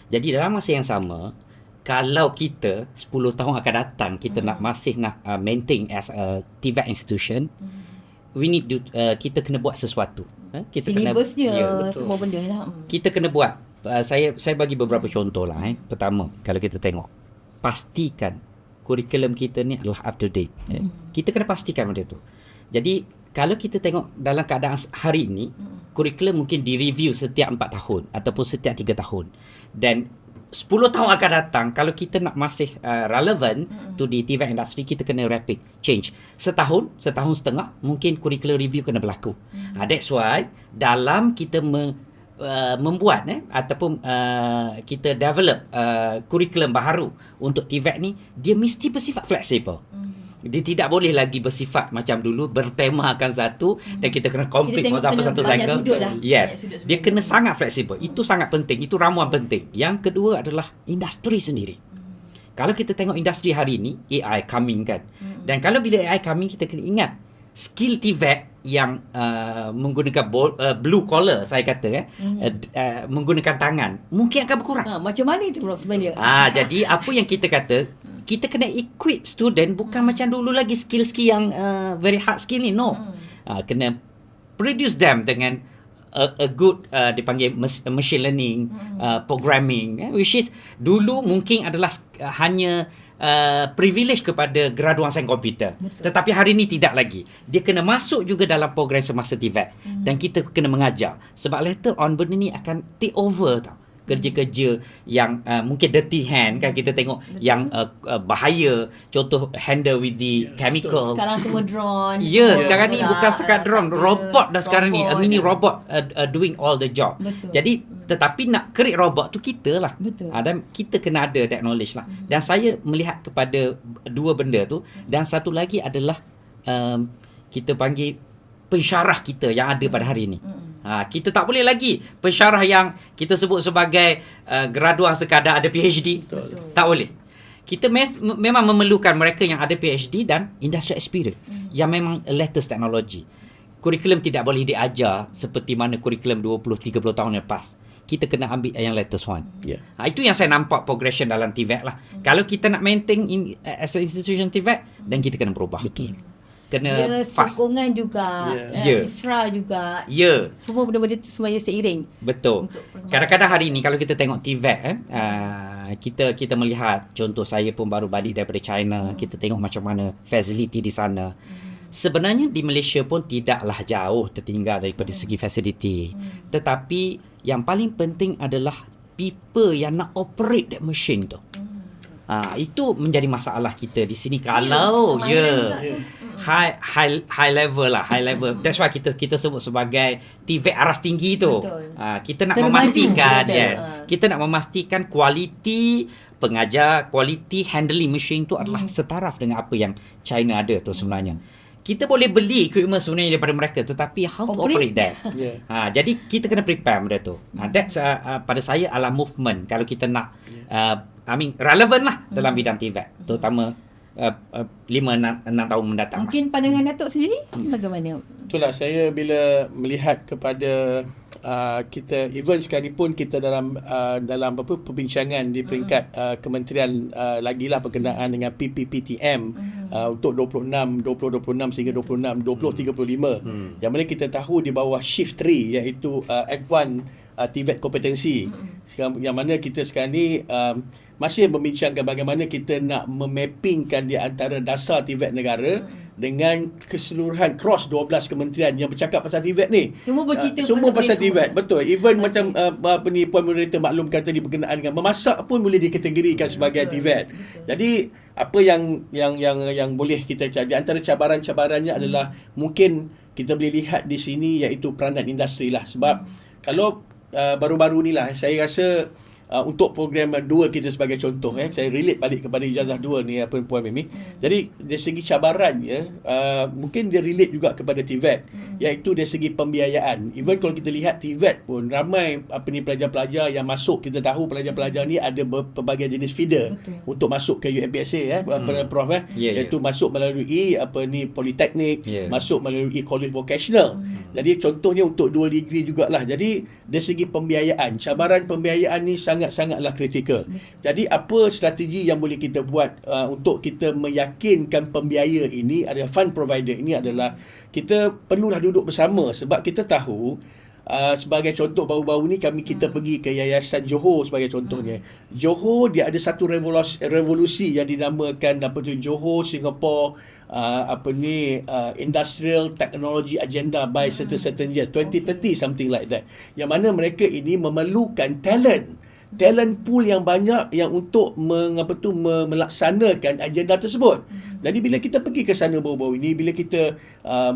Jadi dalam masa yang sama, kalau kita 10 tahun akan datang kita masih nak maintain as a TVET institution, we need to, kita kena buat sesuatu. Kita Silibusnya, kena semua benda lah. kita kena buat. Saya bagi beberapa contoh lah. Pertama, kalau kita tengok, pastikan kurikulum kita ni adalah up to date. Kita kena pastikan benda tu. Jadi kalau kita tengok dalam keadaan hari ini, kurikulum mungkin direview setiap 4 tahun ataupun setiap 3 tahun. Dan 10 tahun akan datang, kalau kita nak masih relevant to the TVET industry, kita kena rapid change. Setahun setengah, mungkin kurikulum review kena berlaku. That's why dalam kita membuat ataupun kita develop kurikulum baharu untuk TVET ni, dia mesti bersifat fleksibel. Dia tidak boleh lagi bersifat macam dulu bertemakan satu dan kita kena complete sampai satu cycle. Yes, dia kena sangat fleksibel. Itu sangat penting, itu ramuan penting. Yang kedua adalah industri sendiri. Kalau kita tengok industri hari ini, AI coming kan. Dan kalau bila AI coming, kita kena ingat skill TVET yang menggunakan blue collar, saya kata menggunakan tangan, mungkin akan berkurang. Macam mana itu bro sebenarnya? Jadi apa yang kita kata, kita kena equip student bukan macam dulu lagi skill-skill yang very hard skill ni, no. Kena produce them dengan a good dipanggil machine learning, programming, which is dulu mungkin adalah hanya privilege kepada graduan sains komputer. Tetapi hari ini tidak lagi. Dia kena masuk juga dalam program semasa TVET dan kita kena mengajar. Sebab later on benda ni akan take over tau. Kerja-kerja yang mungkin dirty hand kan, kita tengok yang bahaya, contoh handle with the chemical. Sekarang semua drone. Sekarang ni bukan sekat drone, robot dah sekarang ni, a mini robot doing all the job. Jadi tetapi nak create robot tu kita lah. Dan kita kena ada that knowledge lah. Dan saya melihat kepada dua benda tu, dan satu lagi adalah kita panggil pensyarah kita yang ada pada hari ini. Kita tak boleh lagi pensyarah yang kita sebut sebagai graduan sekadar ada PhD. Tak boleh. Kita memang memerlukan mereka yang ada PhD dan industry experience yang memang latest technology. Kurikulum tidak boleh diajar seperti mana kurikulum 20-30 tahun lepas. Kita kena ambil yang latest one. Itu yang saya nampak progression dalam TVET lah. Kalau kita nak maintain as an institution TVET, dan kita kena berubah. Kena fast. Sokongan juga, infra juga. Semua benda-benda itu semuanya seiring. Betul. Kadang-kadang hari ini kalau kita tengok TVET, kita melihat, contoh saya pun baru balik daripada China, kita tengok macam mana facility di sana. Sebenarnya di Malaysia pun tidaklah jauh tertinggal daripada segi facility. Tetapi yang paling penting adalah people yang nak operate that machine tu. Itu menjadi masalah kita di sini. Kalau high level lah, high level. That's why kita sebut sebagai TVET aras tinggi tu. Kita nak memastikan, kita nak memastikan kualiti pengajar, kualiti handling machine tu adalah setaraf dengan apa yang China ada tu sebenarnya. Kita boleh beli equipment sebenarnya daripada mereka, tetapi how to operate that. Jadi kita kena prepare benda tu. That's pada saya adalah movement kalau kita nak relevant lah dalam bidang TVET, terutama 5-6 tahun mendatang. Mungkin pandangan Datuk sendiri bagaimana? Itulah saya bila melihat kepada kita even sekalipun kita dalam perbincangan di peringkat kementerian lagilah berkenaan dengan PPPTM untuk 2026 sehingga 2035 yang mana kita tahu di bawah shift 3 iaitu Advanced TVET kompetensi yang mana kita sekarang ni masih membincangkan bagaimana kita nak memappingkan di antara dasar TVET negara dengan keseluruhan cross 12 kementerian yang bercakap pasal TVET ni. Semua bercerita pasal TVET. Betul. Even macam Puan Moderator maklumkan tadi berkenaan dengan memasak pun boleh dikategorikan sebagai TVET. Jadi apa yang boleh kita cakap di antara cabaran-cabarannya adalah mungkin kita boleh lihat di sini iaitu peranan industri lah. Sebab kalau baru-baru ni lah saya rasa untuk program dual kita sebagai contoh, saya relate balik kepada ijazah dual ni Puan Mimi. Jadi dari segi cabarannya mungkin dia relate juga kepada TVET, iaitu dari segi pembiayaan. Even kalau kita lihat TVET pun ramai pelajar-pelajar yang masuk, kita tahu pelajar-pelajar ni ada pelbagai jenis feeder untuk masuk ke UMPSA Prof, iaitu masuk melalui politeknik, masuk melalui college vocational. Jadi contohnya untuk dual degree jugalah. Jadi dari segi pembiayaan, cabaran pembiayaan ni sangatlah kritikal. Jadi apa strategi yang boleh kita buat untuk kita meyakinkan pembiaya ini, ada fund provider ini, adalah kita perlulah duduk bersama. Sebab kita tahu sebagai contoh, baru-baru ni kita pergi ke Yayasan Johor sebagai contohnya. Johor dia ada satu revolusi yang dinamakan Johor Singapore Industrial Technology Agenda by certain year 2030, something like that, yang mana mereka ini memerlukan talent pool yang banyak yang untuk melaksanakan agenda tersebut. Jadi bila kita pergi ke sana baru-baru ini, bila kita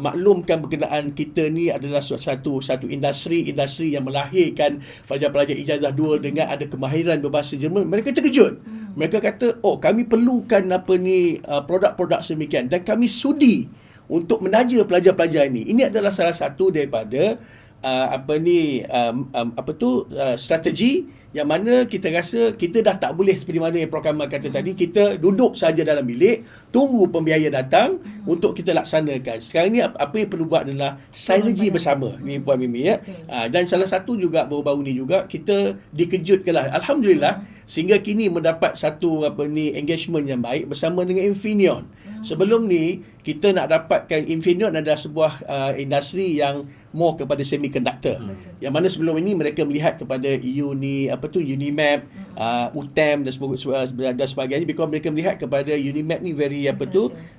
maklumkan berkenaan kita ni adalah satu industri yang melahirkan pelajar-pelajar ijazah dual dengan ada kemahiran berbahasa Jerman, mereka terkejut. Mereka kata, kami perlukan produk-produk semikian, dan kami sudi untuk menaja pelajar-pelajar ini. Ini adalah salah satu daripada strategi yang mana kita rasa kita dah tak boleh seperti mana yang Prof Kamal kata tadi, kita duduk saja dalam bilik tunggu pembiaya datang untuk kita laksanakan. Sekarang ni apa yang perlu buat adalah sinergi bersama ni Puan Mimi dan salah satu juga baru-baru ni juga kita dikejutkanlah, alhamdulillah, sehingga kini mendapat satu engagement yang baik bersama dengan Infineon. Sebelum ni kita nak dapatkan Infineon adalah sebuah industri yang more kepada semiconductor. Yang mana sebelum ini mereka melihat kepada Unimap, UTM dan sebagainya, because mereka melihat kepada Unimap ni very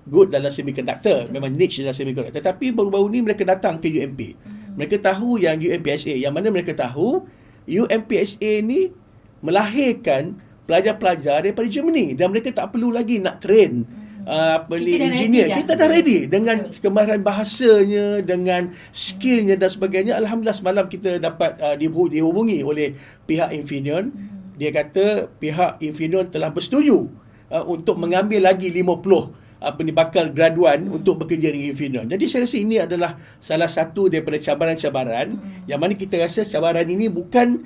good dalam semiconductor, memang niche dalam semiconductor. Tetapi baru-baru ni mereka datang ke UMP. Mereka tahu yang UMPSA, yang mana mereka tahu UMPSA ni melahirkan pelajar-pelajar daripada Germany, dan mereka tak perlu lagi nak train engineer. Kita dah ready dengan kemahiran bahasanya, dengan skillnya dan sebagainya. Alhamdulillah semalam kita dapat dihubungi oleh pihak Infineon. Dia kata pihak Infineon telah bersetuju untuk mengambil lagi 50 bakal graduan untuk bekerja dengan Infineon. Jadi saya rasa ini adalah salah satu daripada cabaran-cabaran yang mana kita rasa cabaran ini bukan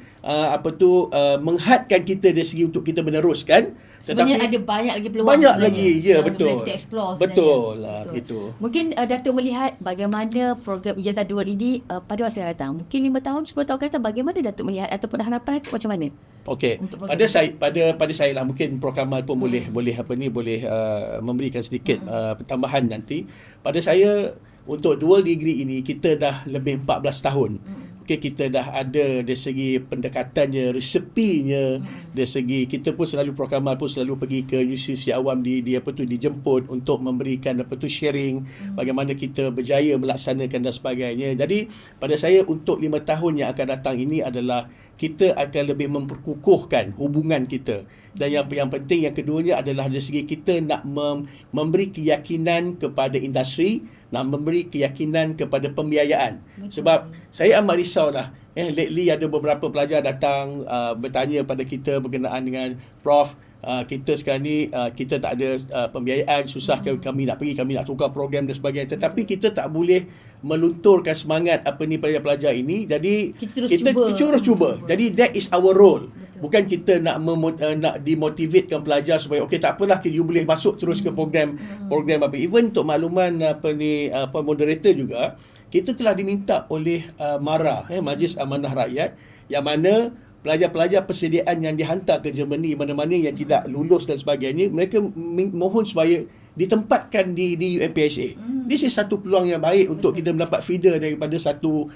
menghadkan kita dari segi untuk kita meneruskan, sebenarnya tetapi ada banyak lagi peluang, banyak lagi, betul. Kita explore betul lah itu. Mungkin Dato' melihat bagaimana program ijazah dual ini pada masa yang datang, mungkin 5 tahun 10 tahun akan datang, bagaimana Dato' melihat ataupun harapan Dato' macam mana? Okey. Pada saya lah, mungkin Prof Kamal pun boleh memberikan sedikit pertambahan nanti. Pada saya, untuk dual degree ini kita dah lebih 14 tahun. Okey, kita dah ada dari segi pendekatannya, resepinya, dari segi kita pun selalu, Prof Kamal pun selalu pergi ke UCC Awam dijemput untuk memberikan sharing bagaimana kita berjaya melaksanakan dan sebagainya. Jadi pada saya untuk 5 tahun yang akan datang ini adalah kita akan lebih memperkukuhkan hubungan kita. Dan yang penting, yang keduanya adalah dari segi kita nak memberi keyakinan kepada industri, nak memberi keyakinan kepada pembiayaan. Sebab saya amat risau lah. Lately ada beberapa pelajar datang bertanya pada kita berkenaan dengan Prof, kita sekarang ni kita tak ada pembiayaan, susah kami nak pergi, kami nak tukar program dan sebagainya. Tetapi kita tak boleh melunturkan semangat pelajar-pelajar ini. Jadi kita terus cuba. Jadi that is our role. Bukan kita nak dimotivatekan pelajar supaya okey tak apalah, you boleh masuk terus ke program apa. Even untuk makluman moderator juga, kita telah diminta oleh MARA, Majlis Amanah Rakyat, yang mana pelajar-pelajar persediaan yang dihantar ke Germany, mana-mana yang tidak lulus dan sebagainya, mereka mohon supaya ditempatkan di UMPSA. This is satu peluang yang baik untuk kita mendapat feeder daripada satu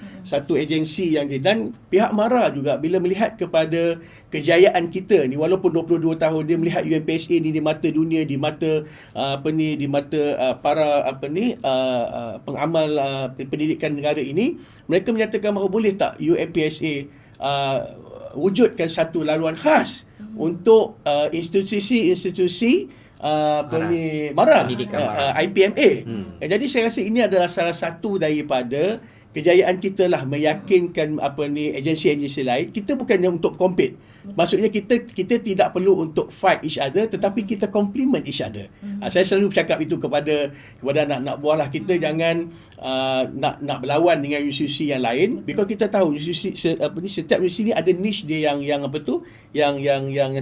agensi yang dan pihak MARA juga bila melihat kepada kejayaan kita ni, walaupun 22 tahun dia melihat UMPSA ni di mata dunia, di mata di mata para pengamal pendidikan negara ini, mereka menyatakan bahawa boleh tak UMPSA wujudkan satu laluan khas untuk institusi-institusi MARA, IPMA. Jadi saya rasa ini adalah salah satu daripada kejayaan kita lah meyakinkan agensi-agensi lain. Kita bukannya untuk compete. Maksudnya kita tidak perlu untuk fight each other, tetapi kita complement each other. Saya selalu bercakap itu kepada anak-anak buah lah. Kita jangan nak berlawan dengan institusi yang lain, because kita tahu setiap institusi ni ada niche dia yang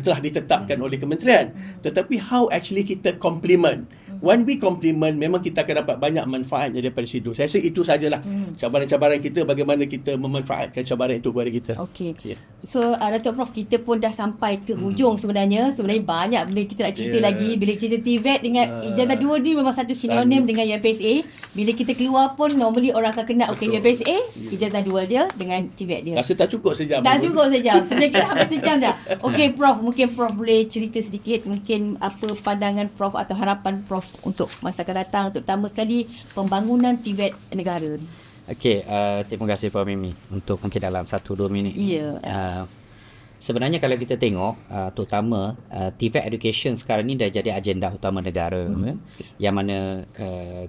telah ditetapkan oleh kementerian. Tetapi how actually kita complement. When we complement, memang kita akan dapat banyak manfaat daripada situ. Saya rasa itu sajalah cabaran-cabaran kita, bagaimana kita memanfaatkan cabaran itu kepada kita. Okey. So Datuk Prof, kita pun dah sampai ke hujung sebenarnya. Sebenarnya banyak benda kita nak cerita lagi. Bila cerita TVET dengan ijazah 2 ni memang satu sinonim dengan UMPSA. Bila kita keluar pun normally orang akan kenal UMPSA, ijazah 2 dia dengan TVET dia. Rasa tak cukup sejam. Tak cukup sejam. Sebenarnya kita hampir sejam dah. Okey Prof, mungkin Prof boleh cerita sedikit mungkin apa pandangan Prof atau harapan Prof untuk masa akan datang, terutama sekali pembangunan TVET negara ni. Okey, terima kasih Puan Mimi untuk mungkin dalam 1-2 minit. Ya. Sebenarnya kalau kita tengok terutama TVET education sekarang ni dah jadi agenda utama negara, yang mana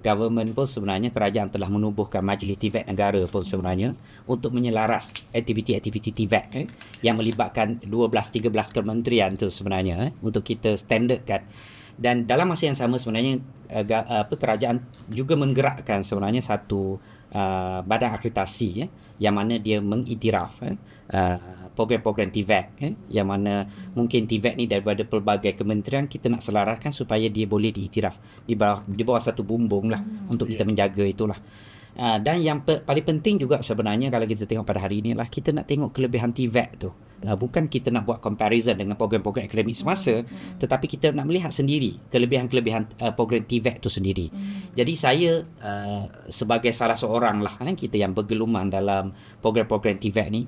government pun sebenarnya, kerajaan telah menubuhkan majlis TVET negara pun sebenarnya untuk menyelaras aktiviti-aktiviti TVET yang melibatkan 12-13 kementerian tu sebenarnya untuk kita standardkan. Dan dalam masa yang sama sebenarnya kerajaan juga menggerakkan sebenarnya satu badan akreditasi yang mana dia mengiktiraf program-program TVET yang mana mungkin TVET ni daripada pelbagai kementerian kita nak selaraskan supaya dia boleh diiktiraf di bawah satu bumbung lah untuk kita menjaga itulah. Dan yang paling penting juga sebenarnya kalau kita tengok pada hari ini lah, kita nak tengok kelebihan TVET tu. Bukan kita nak buat comparison dengan program-program akademik semasa, tetapi kita nak melihat sendiri kelebihan-kelebihan program TVET tu sendiri. Jadi saya sebagai salah seorang lah kita yang bergeluman dalam program-program TVET ni,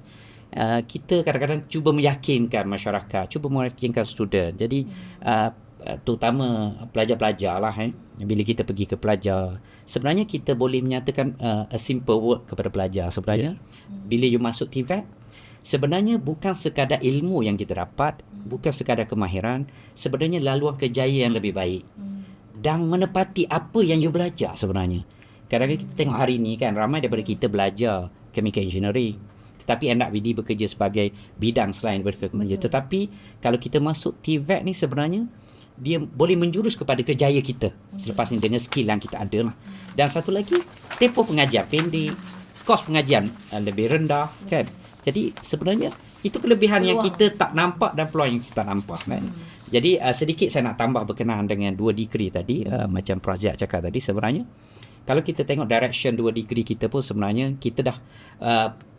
kita kadang-kadang cuba meyakinkan masyarakat, cuba meyakinkan student. Jadi terutama pelajar-pelajar lah bila kita pergi ke pelajar, sebenarnya kita boleh menyatakan a simple word kepada pelajar sebenarnya. Bila you masuk TVET, sebenarnya bukan sekadar ilmu yang kita dapat, bukan sekadar kemahiran, sebenarnya laluan kerjaya yang lebih baik dan menepati apa yang you belajar sebenarnya. Kadang-kadang kita tengok hari ni kan, ramai daripada kita belajar chemical engineering, tetapi end up really bekerja sebagai bidang selain bekerja. Tetapi kalau kita masuk TVET ni sebenarnya dia boleh menjurus kepada kerjaya kita selepas ni dengan skill yang kita ada lah. Dan satu lagi, tempoh pengajian pendek, kos pengajian lebih rendah kan. Jadi sebenarnya itu kelebihan yang kita tak nampak dan peluang yang kita tak nampak kan. Jadi sedikit saya nak tambah berkenaan dengan 2 degree tadi, macam Prof Ziad cakap tadi, sebenarnya kalau kita tengok direction 2 degree kita pun sebenarnya kita dah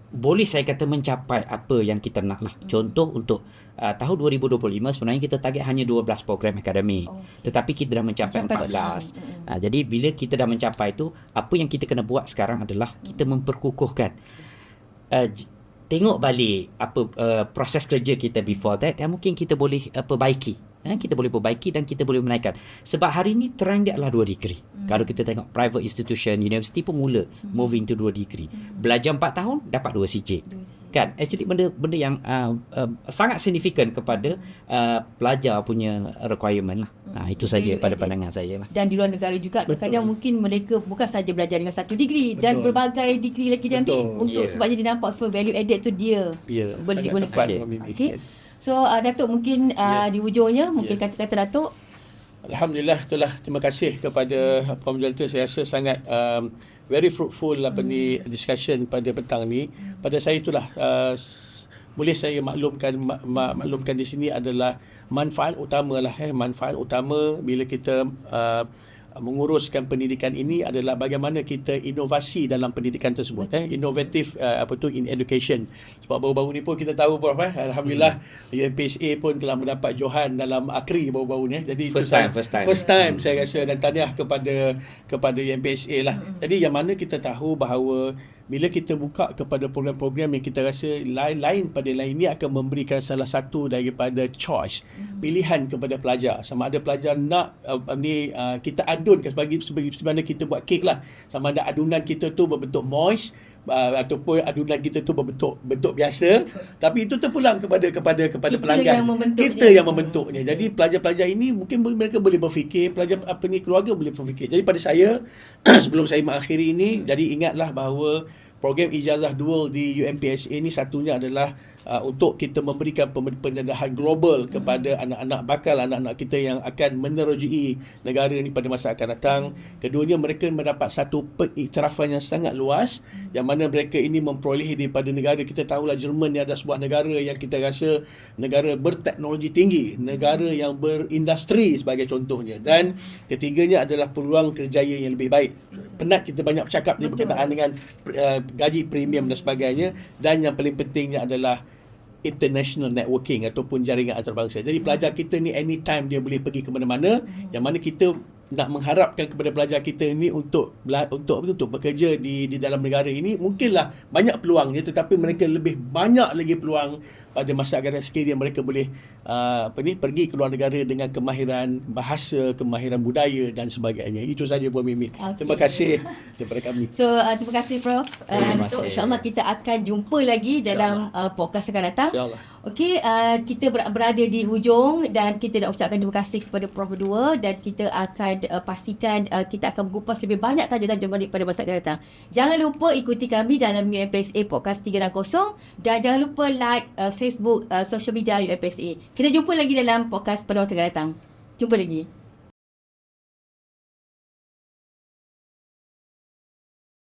boleh saya kata mencapai apa yang kita nak lah. Contoh untuk tahun 2025 sebenarnya kita target hanya 12 program akademik. Tetapi kita dah mencapai 14. Jadi bila kita dah mencapai itu, apa yang kita kena buat sekarang adalah kita memperkukuhkan. Tengok balik apa proses kerja kita before that, dan mungkin kita boleh perbaiki. Kita boleh perbaiki dan kita boleh menaikkan. Sebab hari ini trend dia adalah 2 degree. Kalau kita tengok private institution, university pun mula moving to 2 degree. Belajar 4 tahun, dapat 2 CJ. Kan? Actually benda yang sangat signifikan kepada pelajar punya requirement lah. Itu saja pada pandangan saya lah. Dan di luar negara juga kadang-kadang mungkin mereka bukan saja belajar dengan 1 degree dan berbagai degree lagi dia ambil untuk sebabnya dia nampak semua value added tu dia boleh digunakan. Okay. So Datuk mungkin di hujungnya mungkin kata-kata Datuk. Alhamdulillah, itulah, terima kasih kepada Puan Moderator. Saya rasa sangat very fruitful discussion pada petang ni. Pada saya itulah boleh saya maklumkan di sini adalah manfaat utama lah manfaat utama bila kita menguruskan pendidikan ini adalah bagaimana kita inovasi dalam pendidikan tersebut, inovatif in education. Sebab baru-baru ni pun kita tahu Prof, alhamdulillah UMPSA pun telah mendapat Johan dalam AKRI baru-baru ni. Jadi first time saya rasa, dan tahniah kepada UMPSA lah. Jadi yang mana kita tahu bahawa bila kita buka kepada program-program yang kita rasa lain pada lain, ini akan memberikan salah satu daripada choice, pilihan kepada pelajar. Sama ada pelajar nak kita adunkan seperti mana kita buat kek lah. Sama ada adunan kita tu berbentuk moist ataupun adunan kita tu berbentuk biasa, tapi itu terpulang kepada pelanggan. Kita yang membentuknya. Jadi pelajar-pelajar ini mungkin mereka boleh berfikir, keluarga boleh berfikir. Jadi pada saya sebelum saya mengakhiri ini, jadi ingatlah bahawa program ijazah dual di UMPSA ni satunya adalah untuk kita memberikan pendedahan global kepada anak-anak bakal anak-anak kita yang akan menerujui negara ni pada masa akan datang. Keduanya, mereka mendapat satu pengiktirafan yang sangat luas, yang mana mereka ini memperolehi daripada negara. Kita tahulah Jerman ni adalah sebuah negara yang kita rasa negara berteknologi tinggi, negara yang berindustri sebagai contohnya, dan ketiganya adalah peluang kerjaya yang lebih baik. Penat kita banyak bercakap berkenaan dengan gaji premium dan sebagainya, dan yang paling pentingnya adalah international networking ataupun jaringan antarabangsa. Jadi pelajar kita ni anytime dia boleh pergi ke mana-mana, yang mana kita nak mengharapkan kepada pelajar kita ini untuk bekerja di dalam negara ini. Mungkinlah banyak peluangnya, tetapi mereka lebih banyak lagi peluang pada masa akan datang sekiranya mereka boleh pergi ke luar negara dengan kemahiran bahasa, kemahiran budaya dan sebagainya. Itu saja Puan Mimi. Okay. Terima kasih daripada kami. So terima kasih Prof. Terima kasih. InsyaAllah kita akan jumpa lagi dalam podcast akan datang. InsyaAllah. Okey, kita berada di hujung dan kita nak ucapkan terima kasih kepada Prof berdua, dan kita akan pastikan kita akan mengupas lebih banyak tajuk-tajuk pada masa akan datang. Jangan lupa ikuti kami dalam UMPSA Podcast 360, dan jangan lupa like Facebook, social media UMPSA. Kita jumpa lagi dalam podcast pada masa akan datang. Jumpa lagi.